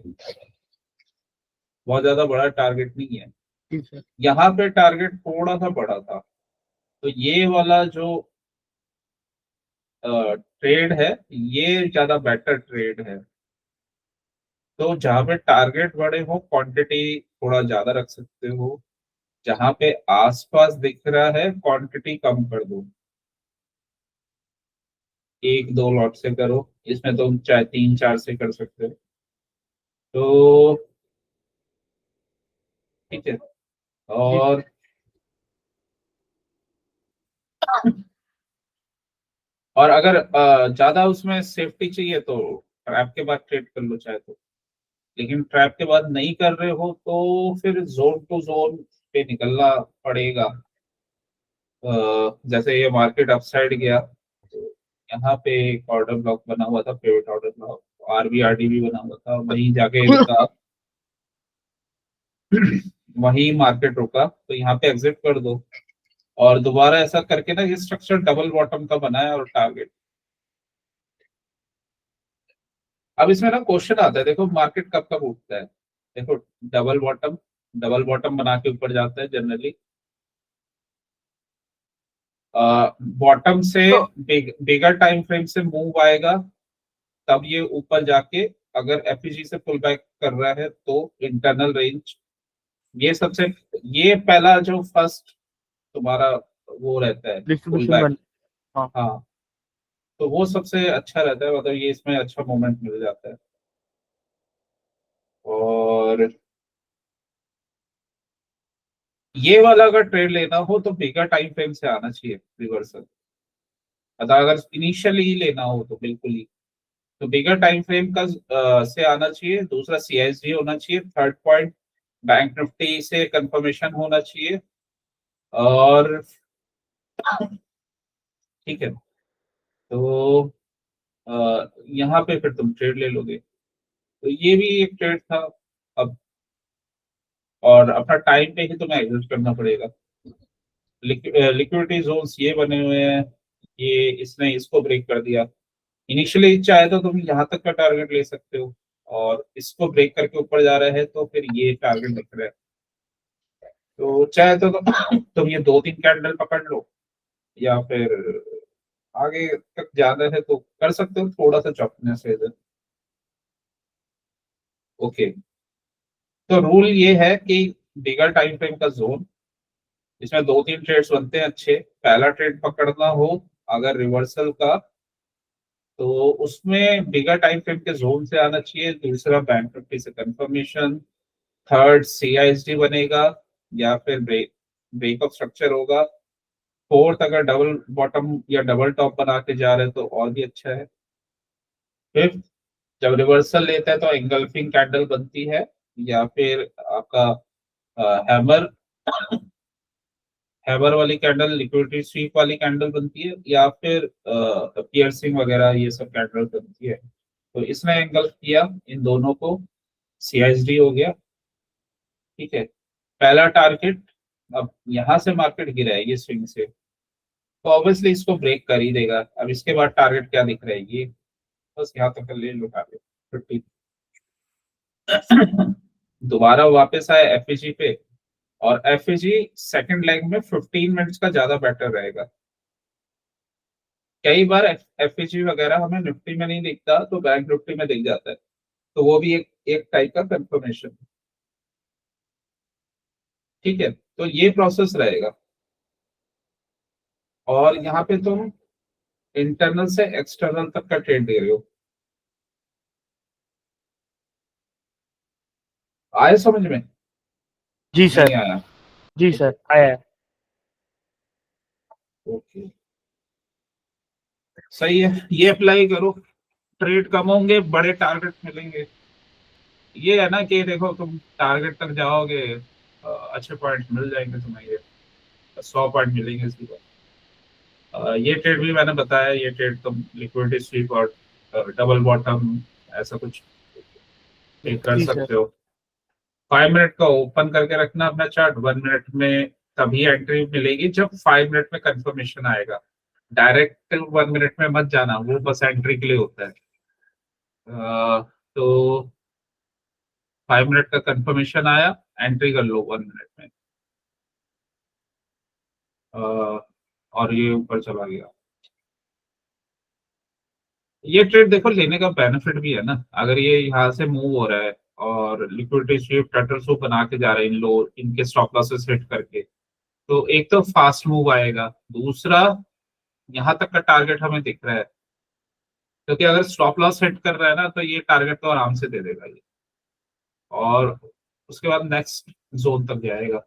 बहुत ज्यादा बड़ा टारगेट नहीं है। जी सर। यहाँ पे टारगेट थोड़ा सा बड़ा था, तो ये वाला जो ट्रेड है ये ज्यादा बेटर ट्रेड है। तो जहाँ पे टारगेट बड़े हो क्वांटिटी थोड़ा ज्यादा रख सकते हो, जहाँ पे आसपास दिख रहा है क्वांटिटी कम कर दो, एक दो लॉट से करो। इसमें तुम चाहे तीन चार से कर सकते हो। तो ठीक है। जी और और अगर ज्यादा उसमें सेफ्टी चाहिए तो ट्रैप के बाद ट्रेड कर लो चाहे तो। लेकिन ट्रैप के बाद नहीं कर रहे हो तो फिर जोन टू जोन पे निकलना पड़ेगा। जैसे ये मार्केट अपसाइड गया तो यहाँ पे एक ऑर्डर ब्लॉक बना हुआ था, पिवट ऑर्डर ब्लॉक, आरबीआरडी भी बना हुआ था, वहीं जाके रुका। वहीं मार्केट रुका तो यहाँ पे एग्जिट कर दो। और दोबारा ऐसा करके ना ये स्ट्रक्चर डबल बॉटम का बना है और टारगेट। अब इसमें ना क्वेश्चन आता है, देखो मार्केट कब कब उठता है। देखो डबल बॉटम, डबल बॉटम बना के ऊपर जाता है जनरली। बॉटम से तो बिगर टाइम फ्रेम से मूव आएगा, तब ये ऊपर जाके अगर एफईजी से पुल बैक कर रहा है तो इंटरनल रेंज, ये सबसे, ये पहला जो फर्स्ट तुम्हारा वो रहता है पुल डिस्ट्रीब्यूशन बैक। बन। हाँ। हाँ, तो वो सबसे अच्छा रहता है, मतलब ये इसमें अच्छा मोमेंट मिल जाता है। और ये वाला अगर ट्रेड लेना हो तो बिगर टाइम फ्रेम से आना चाहिए रिवर्सल। मतलब अगर इनिशियली लेना हो तो बिल्कुल ही, तो बिगर टाइम फ्रेम का से आना चाहिए। दूसरा सीआईएसडी होना चाहिए। थर्ड पॉइंट बैंक निफ्टी से कंफर्मेशन होना चाहिए। और ठीक है, तो यहाँ पे फिर तुम ट्रेड ले लोगे। तो ये भी एक ट्रेड था। अब और अपना टाइम पे ही तुम्हें एग्जिट करना पड़ेगा। लिक्विडिटी जोन्स ये बने हुए हैं, ये इसने इसको ब्रेक कर दिया। इनिशियली चाहे तो तुम यहाँ तक का टारगेट ले सकते हो, और इसको ब्रेक करके ऊपर जा रहे हैं तो फिर ये टारगेट दिख रहा है। तो चाहे तो तुम ये दो तीन कैंडल पकड़ लो, या फिर आगे तक जाना है तो कर सकते हो, थोड़ा सा चौकने से इधर। ओके, तो रूल ये है कि बिगर टाइम फ्रेम का जोन, इसमें दो तीन ट्रेड्स बनते हैं अच्छे। पहला ट्रेड पकड़ना हो अगर रिवर्सल का, तो उसमें बिगर टाइम फ्रेम के जोन से आना चाहिए। दूसरा बैंक निफ्टी से कंफर्मेशन। थर्ड सीआईएसडी बनेगा, या फिर ब्रेकअप स्ट्रक्चर होगा। फोर्थ अगर डबल बॉटम या डबल टॉप बना के जा रहे हैं तो और भी अच्छा है। फिफ्थ जब रिवर्सल लेता है तो एंगल्फिंग कैंडल बनती है, या फिर आपका हैमर, हैमर वाली कैंडल, लिक्विडिटी स्वीप वाली कैंडल बनती है, या फिर पियर्सिंग वगैरह ये सब कैंडल बनती है। तो इसने एंगल्फ किया इन दोनों को, सीआईएसडी हो गया। ठीक है, पहला टारगेट। अब यहाँ से मार्केट गिरा है ये स्विंग से, तो ऑब्वियसली इसको ब्रेक कर ही देगा। अब इसके बाद टारगेट क्या दिख रहा है ये, बस यहाँ तक ले लो टारगेट 50। दोबारा वापस आए एफईजी पे, और एफईजी सेकंड लेग में 15 मिनट्स का ज्यादा बेटर रहेगा। कई बार एफईजी वगैरह हमें निफ्टी में नहीं दिखता तो बैंक निफ्टी में दिख जाता है, तो वो भी एक एक टाइप का कंफर्मेशन। ठीक है, तो ये प्रोसेस रहेगा। और यहाँ पे तुम इंटरनल से एक्सटर्नल तक का ट्रेड दे रहे हो। आए समझ में? जी नहीं सर। आया? जी सर आया है। ओके, सही है, ये अप्लाई करो। ट्रेड कम होंगे, बड़े टारगेट मिलेंगे। ये है ना कि देखो तुम टारगेट तक जाओगे, अच्छे पॉइंट मिल जाएंगे तुम्हें, ये 100 पॉइंट मिलेंगे इसकी बात। ये ट्रेड भी मैंने बताया, ये ट्रेड तुम लिक्विडिटी स्वीप और डबल बॉटम ऐसा कुछ ट्रेड कर जी सर। सकते हो। 5 मिनट का ओपन करके रखना अपना चार्ट, 1 मिनट में तभी एंट्री मिलेगी जब 5 मिनट में कंफर्मेशन आएगा। डायरेक्ट 1 मिनट में मत जाना, वो बस एंट्री के लिए होता है। तो 5 मिनट का कंफर्मेशन आया, एंट्री कर लो 1 मिनट में। अ, और ये ऊपर चला गया। ये ट्रेड देखो लेने का बेनिफिट भी है ना, अगर ये यहाँ से मूव हो रहा है और लिक्विडिटी स्वीप टर्टल सूप बना के जा रहे हैं इन लो, इनके स्टॉप लॉसेस हिट करके, तो एक तो फास्ट मूव आएगा, दूसरा यहाँ तक का टारगेट हमें दिख रहा है, क्योंकि अगर स्टॉप लॉस हिट कर रहा है ना तो ये टारगेट तो आराम से दे देगा ये, और उसके बाद नेक्स्ट जोन तक जाएगा।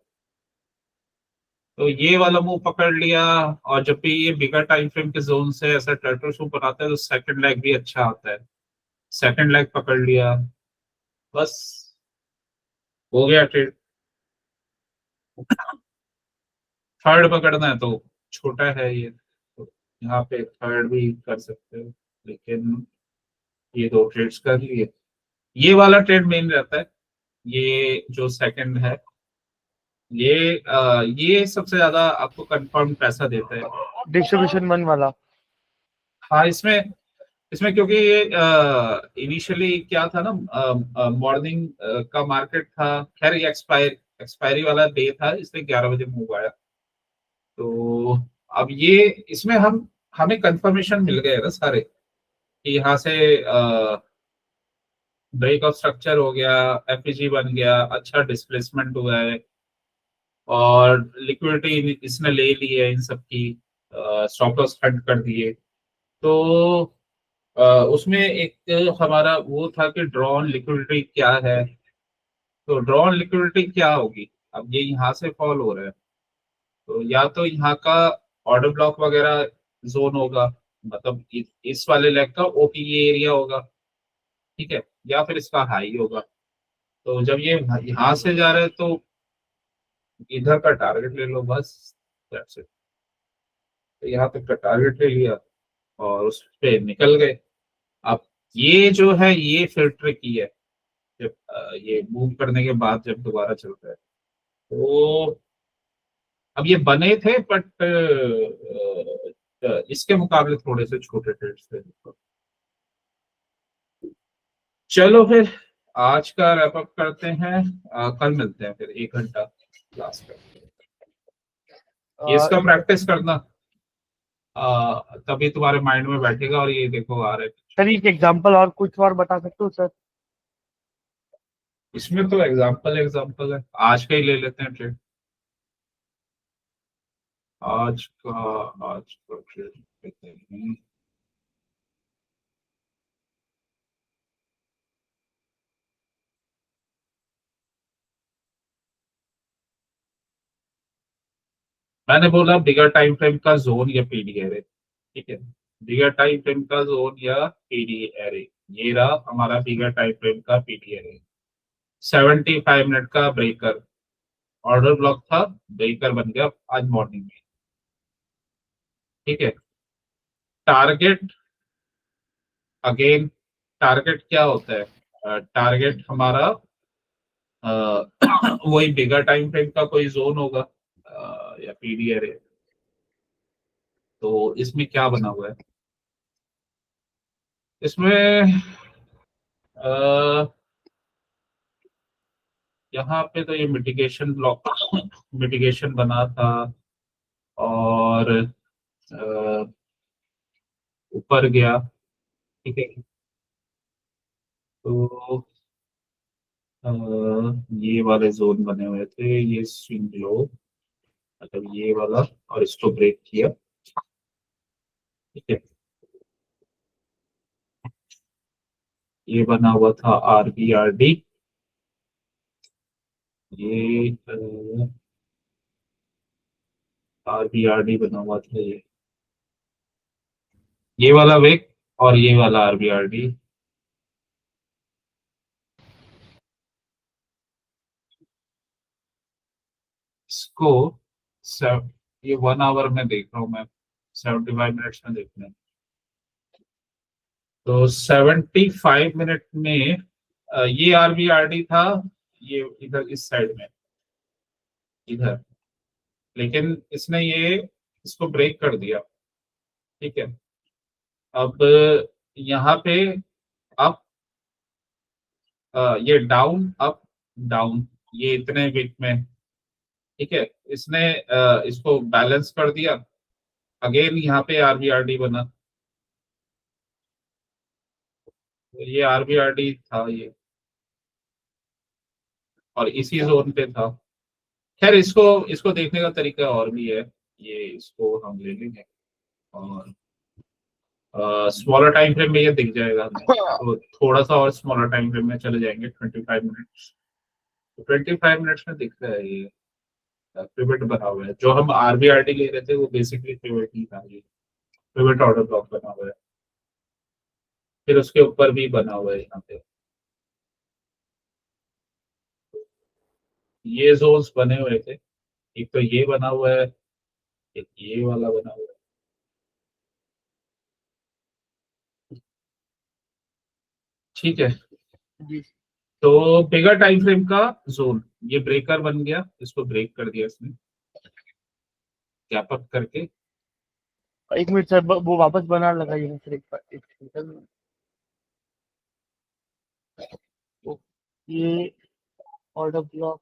तो ये वाला मुंह पकड़ लिया, और जब भी ये बिगर टाइम फ्रेम के जोन से ऐसा टर्टल सूप बनाता है तो सेकंड लेग भी अच्छा आता है, सेकंड लेग पकड़ लिया, बस हो गया ट्रेड। थर्ड पकड़ना है तो छोटा है ये, तो यहाँ पे थर्ड भी कर सकते हो, लेकिन ये दो ट्रेड्स कर लिए। ये वाला ट्रेड मेन रहता है, ये जो सेकंड है, ये सबसे ज्यादा आपको कंफर्म पैसा देता है। डिस्ट्रीब्यूशन वन वाला। हाँ, इसमें इसमें क्योंकि ये इनिशियली क्या था ना, मॉर्निंग का मार्केट था, खैर ये एक्सपायरी वाला डे था, इसलिए 11 बजे मूव आया। तो अब ये इसमें हमें कंफर्मेशन मिल गए ना सारे, कि यहाँ से ब्रेक ऑफ स्ट्रक्चर हो गया, एफईजी बन गया, अच्छा डिस्प्लेसमेंट हुआ है, और लिक्विडिटी इसने ले ली है इन सब की, स्टॉप लॉस कट कर दिए। तो अ, उसमें एक हमारा वो था कि ड्रॉन लिक्विडिटी क्या है, तो ड्रॉन लिक्विडिटी क्या होगी, अब ये यहाँ से फॉल हो रहा है, तो या तो यहाँ का ऑर्डर ब्लॉक वगैरह जोन होगा, मतलब इस वाले लेग का ओपीए एरिया होगा, ठीक है, या फिर इसका हाई होगा। तो जब ये यहाँ से जा रहा है तो इधर का टारगेट ले लो बस, दैट्स इट। तो यहाँ तक का टारगेट ले लिया और उस पे निकल गए। अब ये जो है ये फिल्टर की है, जब ये मूव करने के बाद जब दोबारा चलता है, तो अब ये बने थे बट इसके मुकाबले थोड़े से छोटे ट्रेड्स थे। चलो फिर आज का रैप अप करते हैं, कल मिलते हैं फिर 1 घंटा क्लास का। ये इसका प्रैक्टिस करना, तभी तुम्हारे माइंड में बैठेगा, और ये देखो आ रहा है। सर एक एग्जांपल और कुछ और बता सकते हो सर? इसमें तो एग्जाम्पल एग्जाम्पल है, आज का ही ले लेते हैं ट्रेड। आज का ट्रेड लेते हैं। मैंने बोला बिगर टाइम फ्रेम का जोन या पीडी एरे, ठीक है, बिगर टाइम फ्रेम का जोन या पीडी एरे, ये रहा हमारा बिगर टाइम फ्रेम का पीडी एरे। 75 मिनट का ब्रेकर, ऑर्डर ब्लॉक था, ब्रेकर बन गया आज मॉर्निंग में, ठीक है। टारगेट, अगेन टारगेट क्या होता है, टारगेट हमारा अ, वही बिगर टाइम फ्रेम का कोई जोन होगा, या पीडी एरे। तो इसमें क्या बना हुआ है, इसमें यहाँ पे तो ये मिटिगेशन ब्लॉक मिटिगेशन बना था, और ऊपर गया, ठीक है। तो अ, ये वाले जोन बने हुए थे, ये स्विंग लो, मतलब ये वाला, और इसको ब्रेक किया, ठीक है। ये बना हुआ था आरबीआरडी, ये आरबीआरडी बना हुआ था, ये वाला वेक, और ये वाला आरबीआरडी, इसको ये 1 आवर में देख रहा हूँ मैं, 75 मिनट्स में देखना है। तो 75 मिनट में ये RBRD था, ये इधर इस साइड में इधर, लेकिन इसने ये इसको ब्रेक कर दिया। ठीक है, अब यहाँ पे अप, ये डाउन अप डाउन, ये इतने वीक में। ठीक है, इसने इसको बैलेंस कर दिया। अगेन यहाँ पे RBRD बना, तो ये RBRD था ये, और इसी जोन पे था। खैर इसको इसको देखने का तरीका और भी है, ये इसको हम ले लेंगे और स्मॉलर टाइम फ्रेम में ये दिख जाएगा हमें। तो थोड़ा सा और स्मॉलर टाइम फ्रेम में चले जाएंगे 25 मिनट्स। तो 25 मिनट्स में दिख रहा है ये पिवट बना हुआ है। जो हम RBRD ले रहे थे वो बेसिकली पिवट ही था, ये पिवट ऑर्डर ब्लॉक बना हुआ है। फिर उसके ऊपर भी बना हुआ है यहाँ पे, ये जोन्स बने हुए थे। एक तो ये बना हुआ है, एक ये वाला बना हुआ है। ठीक है, जी तो बिगर टाइम फ्रेम का जोन ये ब्रेकर बन गया, इसको ब्रेक कर दिया इसने गैप अप करके। एक मिनट सर, वो वापस बना लगाइए सर, एक बार एक सेकंड। ये ऑर्डर ब्लॉक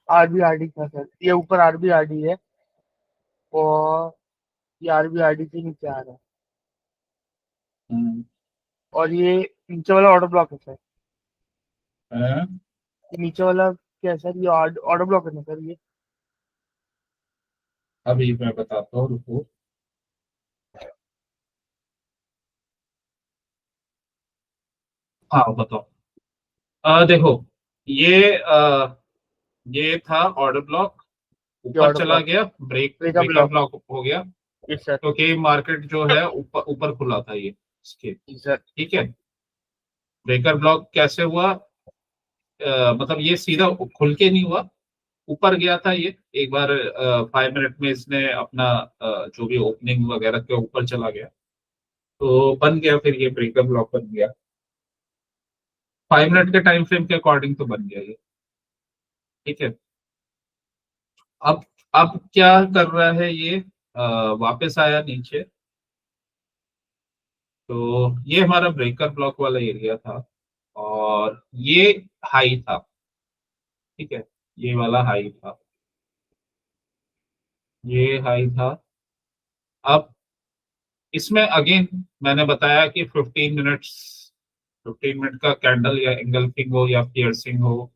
RBRD था सर, ये ऊपर RBRD है और ये RBRD से नीचे आ रहा है, और ये नीचे वाला ऑर्डर ब्लॉक है सर। हाँ, ये नीचे वाला क्या है सर, ये ऑर्डर ब्लॉक है ना सर ये? अभी मैं बताता हूँ, रुको। हाँ बताओ। देखो, ये ये था ऑर्डर ब्लॉक, ये ऊपर ऑर्डर चला ब्लॉक, गया, ब्रेकअप ब्रेकर ब्लॉक। ब्लॉक हो गया, यस सर। क्योंकि मार्केट जो है ऊपर ऊपर खुला था ये इसके। जी सर। ठीक है, ब्रेकर ब्लॉक कैसे हुआ? मतलब ये सीधा खुल के नहीं हुआ, ऊपर गया था ये एक बार। 5 मिनट में इसने अपना जो भी ओपनिंग वगैरह के ऊपर चला गया, तो बन गया, फिर ये ब्रेकर ब्लॉक बन गया। 5 मिनट के टाइम फ्रेम के अकॉर्डिंग तो बन गया ये। ठीक है, अब अब क्या कर रहा है ये? वापस आया नीचे। तो ये हमारा ब्रेकर ब्लॉक वाला एरिया था, और ये हाई था। ठीक है, ये वाला हाई था, ये हाई था। अब इसमें अगेन मैंने बताया कि 15 मिनट का कैंडल या एंगल्फिंग हो या पियर्सिंग हो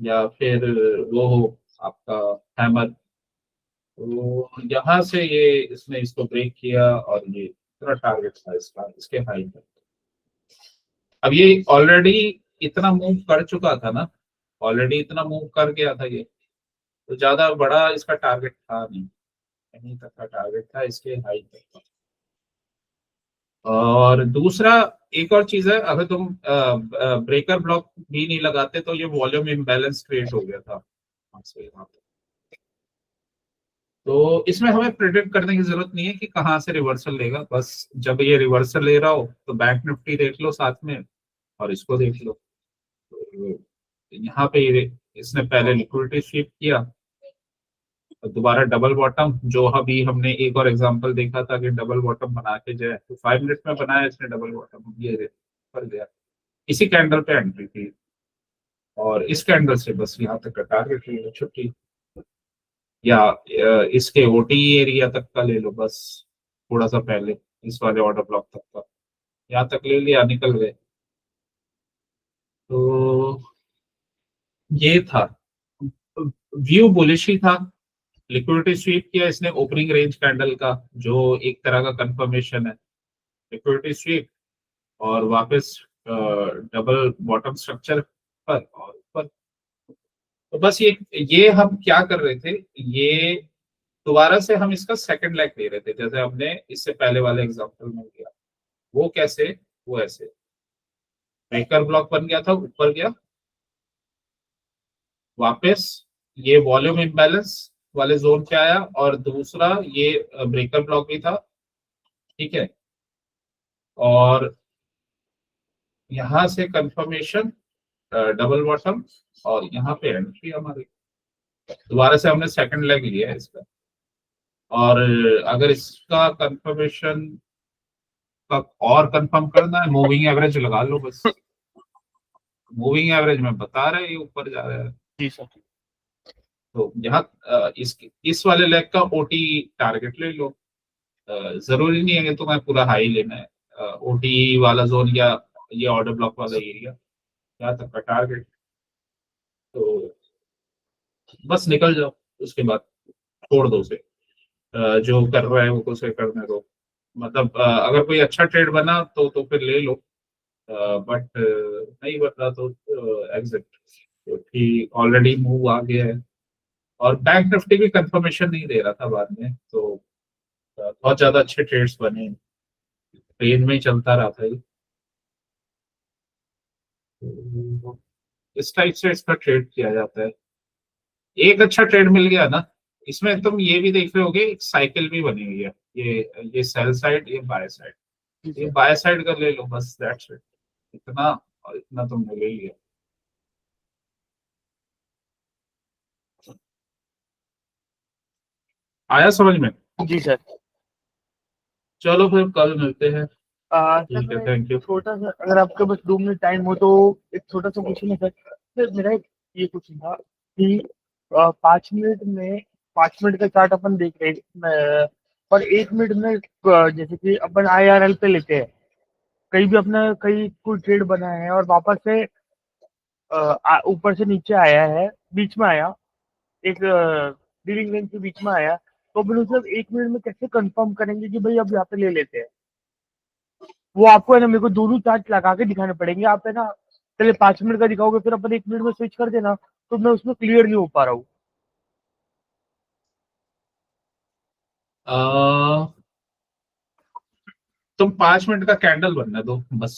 या फिर वो हो आपका हैमर। तो यहाँ से ये इसने इसको ब्रेक किया, और ये इतना टारगेट था इसका, इसके हाई पर। अब ये ऑलरेडी इतना मूव कर चुका था ना, ऑलरेडी इतना मूव कर गया था ये, तो ज्यादा बड़ा इसका टारगेट था नहीं, यहीं तक का टारगेट था इसके हाई तक। और दूसरा एक और चीज है, अगर तुम ब्रेकर ब्लॉक भी नहीं लगाते तो ये वॉल्यूम इम्बैलेंस क्रिएट हो गया था यहाँ से यहाँ पे। तो इसमें हमें प्रिडिक्ट करने की जरूरत नहीं है कि कहाँ से रिवर्सल लेगा, बस जब ये रिवर्सल ले रहा हो तो बैंक निफ्टी देख लो साथ में, और इसको देख लो। तो यहाँ पे इसने पहले लिक्विडिटी स्वीप किया, और दोबारा डबल बॉटम, जो अभी हमने एक और एग्जांपल देखा था कि डबल बॉटम बना के जाए, तो 5 मिनट में बनाया इसने डबल बॉटम, ये पर गया। इसी कैंडल पे एंट्री थी, और इस कैंडल से बस यहाँ तक का टारगेट ले लो, छुट्टी। या इसके ओटी एरिया तक का ले लो बस, थोड़ा सा पहले इस वाले ऑर्डर ब्लॉक तक का, यहाँ तक ले लिया, निकल गए। तो ये था, व्यू बुलिश ही था। लिक्विडिटी स्वीप किया इसने ओपनिंग रेंज कैंडल का, जो एक तरह का कंफर्मेशन है। लिक्विडिटी स्वीप, और वापस डबल बॉटम स्ट्रक्चर पर और ऊपर। तो बस ये हम क्या कर रहे थे, ये दोबारा से हम इसका सेकंड लेग ले रहे थे, जैसे हमने इससे पहले वाले एग्जांपल में किया। वो कैसे? वो ऐसे, ब्रेकर ब्लॉक बन गया था, ऊपर गया, वापस ये वॉल्यूम इम्बैलेंस वाले जोन पे आया, और दूसरा ये ब्रेकर ब्लॉक भी था, ठीक है। और यहाँ से कंफर्मेशन डबल बॉटम, और यहाँ पे एंट्री हमारी, दोबारा से हमने सेकंड लेग लिया है इसका। और अगर इसका कंफर्मेशन का और कंफर्म करना है, मूविंग एवरेज लगा लो बस। मूविंग एवरेज में बता रहे हैं ये ऊपर जा रहा है। जी सर। तो यहाँ इस वाले लेग का ओटी टारगेट ले लो। जरूरी नहीं है कि तुम्हें पूरा हाई लेना है, ओटी वाला जोन या ये ऑर्डर ब्लॉक वाला एरिया, यहाँ तक का टारगेट। तो बस निकल जाओ, उसके बाद छोड़ दो उसे। जो कर रहा है वो उसे करने दो। मतलब अगर कोई अच्छा ट्रेड बना तो फिर ले लो, बट नहीं बना तो एग्जिट, क्योंकि ऑलरेडी मूव आ गया है। और बैंक निफ्टी भी कंफर्मेशन नहीं दे रहा था बाद में, तो बहुत ज्यादा अच्छे ट्रेड्स बने, ट्रेन में ही चलता रहा था ये। तो इस टाइप से इसका ट्रेड किया जाता है। एक अच्छा ट्रेड मिल गया ना, इसमें तुम ये भी देख रहे होगे, एक साइकिल भी बनी हुई है, ये सेल साइड, ये बाय साइड। ये बाय साइड का ले लो बस, दैट्स इट। इतना और इतना तुम ले ही है। आया समझ में? जी सर। चलो फिर कल मिलते हैं। सर ठीक है, मेरा एक थैंक यू। छोटा सा, अगर आपके पास 2 मिनट टाइम हो तो एक छोटा सा क्वेश्चन है सर। सर मेरा एक ये क्वेश्चन था कि 5 मिनट में, 5 मिनट का चार्ट अपन देख रहे हैं, और 1 मिनट में जैसे कि अपन IRL पे लेते हैं, कहीं भी अपना कहीं कोई ट्रेड बना है और वापस से ऊपर से नीचे आया है, बीच में आया, एक डीलिंग रेंज के बीच में आया, तो अपन उसे 1 मिनट में कैसे कंफर्म करेंगे कि भाई अब यहाँ पे ले लेते हैं? वो आपको है ना, मेरे को दोनों चार्ट लगा के दिखाने पड़ेंगे। आप है ना पहले 5 मिनट का दिखाओगे, फिर अपन 1 मिनट में स्विच कर देना, तो मैं उसमें क्लियर नहीं हो पा रहा हूँ। तुम 5 मिनट का कैंडल बनने दो बस।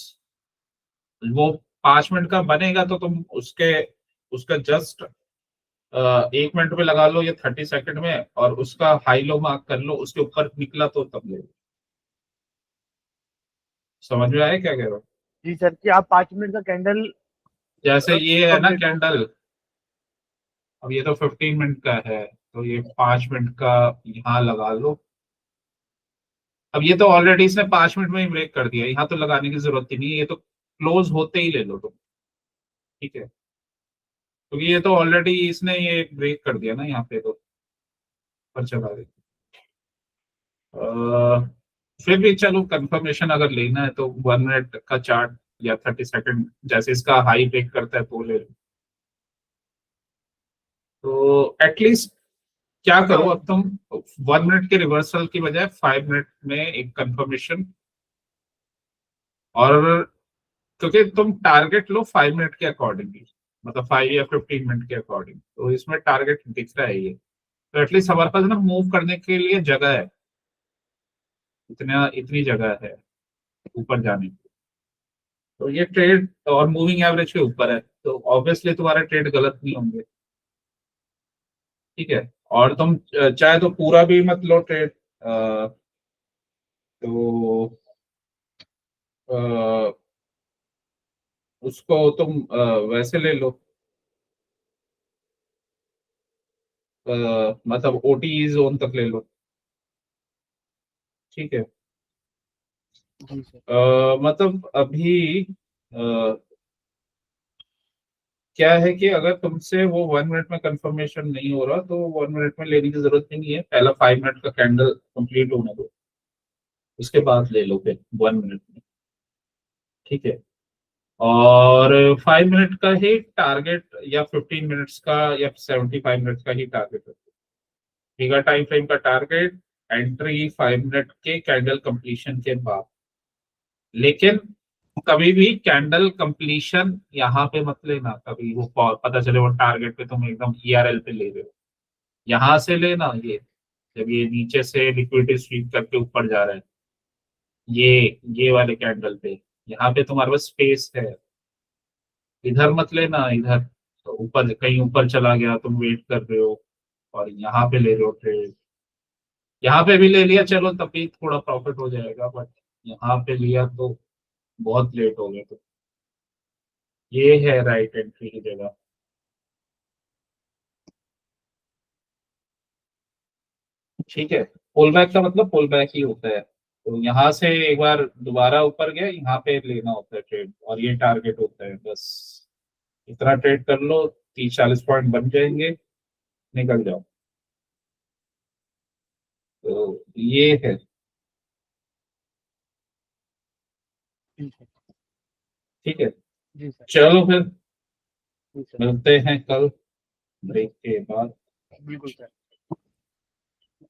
वो 5 मिनट का बनेगा तो तुम उसके उसका जस्ट 1 मिनट में लगा लो या 30 सेकंड में, और उसका हाई लो मार्क कर लो, उसके ऊपर निकला तो तब ले लो। समझ में आया क्या कह रहा हूँ? जी सर, कि आप 5 मिनट का कैंडल जैसे ये है कब ना लेते हो? कैंडल, अब ये तो 15 मिनट का है, तो ये 5 मिनट का यहाँ लगा लो। अब ये तो ऑलरेडी इसने 5 मिनट में ही ब्रेक कर दिया, यहाँ तो लगाने की जरूरत ही नहीं है, ये तो क्लोज होते ही ले लो तुम, ठीक है। क्योंकि ये तो ऑलरेडी इसने ये ब्रेक कर दिया ना यहाँ पे, तो पर चला गया। फिर भी चलो, कंफर्मेशन अगर लेना है तो 1 मिनट का चार्ट या 30 सेकंड, जैसे इसका हाई ब्रेक करता है तो ले लो। तो एटलीस्ट क्या करो अब तुम, 1 मिनट के रिवर्सल की बजाय 5 मिनट में एक कंफर्मेशन, और क्योंकि तुम टारगेट लो 5 मिनट के अकॉर्डिंगली, मतलब 5 या 15 मिनट के अकॉर्डिंग, तो इसमें टारगेट दिख रहा है ये। तो एटलीस्ट हमारे पास ना मूव करने के लिए जगह है, इतनी जगह है ऊपर जाने की। तो ये ट्रेड और मूविंग एवरेज के ऊपर है, तो ऑब्वियसली तुम्हारे ट्रेड गलत नहीं होंगे, ठीक है। और तुम चाहे तो पूरा भी मत लो ट्रेड, तो अ, उसको तुम वैसे ले लो, मतलब ओटी जोन तक ले लो, ठीक है। जी सर। मतलब अभी क्या है कि अगर तुमसे वो 1 मिनट में कंफर्मेशन नहीं हो रहा, तो 1 मिनट में लेने की जरूरत नहीं है, पहला 5 मिनट का कैंडल कंप्लीट होने दो, उसके बाद ले लो फिर 1 मिनट में, ठीक है। और 5 मिनट का ही टारगेट, या 15 मिनट्स का, या 75 मिनट्स का ही टारगेट है। बिगर टाइम फ्रेम का टारगेट एंट्री 5 मिनट के कैंडल कंप्लीशन के बाद। लेकिन कभी भी कैंडल कंप्लीशन यहाँ पे मत लेना, कभी वो पता चले वो टारगेट पे तुम एकदम ERL पे ले रहे हो, यहाँ से लेना। ये जब ये नीचे से लिक्विडिटी स्वीप करके ऊपर जा रहा है, ये वाले कैंडल पे, यहाँ पे तुम्हारे पास स्पेस है, इधर मत लेना, इधर ऊपर कहीं ऊपर चला गया, तुम वेट कर रहे हो और यहाँ पे ले रहे हो ट्रेड, यहाँ पे भी ले लिया चलो तब भी थोड़ा प्रॉफिट हो जाएगा, बट यहाँ पे लिया तो बहुत लेट हो गया। तो ये है राइट एंट्री की जगह। ठीक है, पुल बैक का मतलब पुल बैक ही होता है। तो यहाँ से एक बार दोबारा ऊपर गया, यहाँ पे लेना होता है ट्रेड और ये टारगेट होता है। बस इतना ट्रेड कर लो, 30-40 पॉइंट बन जाएंगे, निकल जाओ। तो ये है। ठीक है। ठीक है, जी सर। चलो फिर जी सर। मिलते हैं कल ब्रेक के बाद। बिल्कुल सर।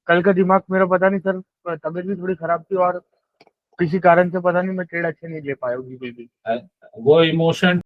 कल का दिमाग मेरा पता नहीं सर, तबीयत भी थोड़ी खराब थी और किसी कारण से पता नहीं मैं ट्रेड अच्छे नहीं ले पाया बिल्कुल भी। वो इमोशन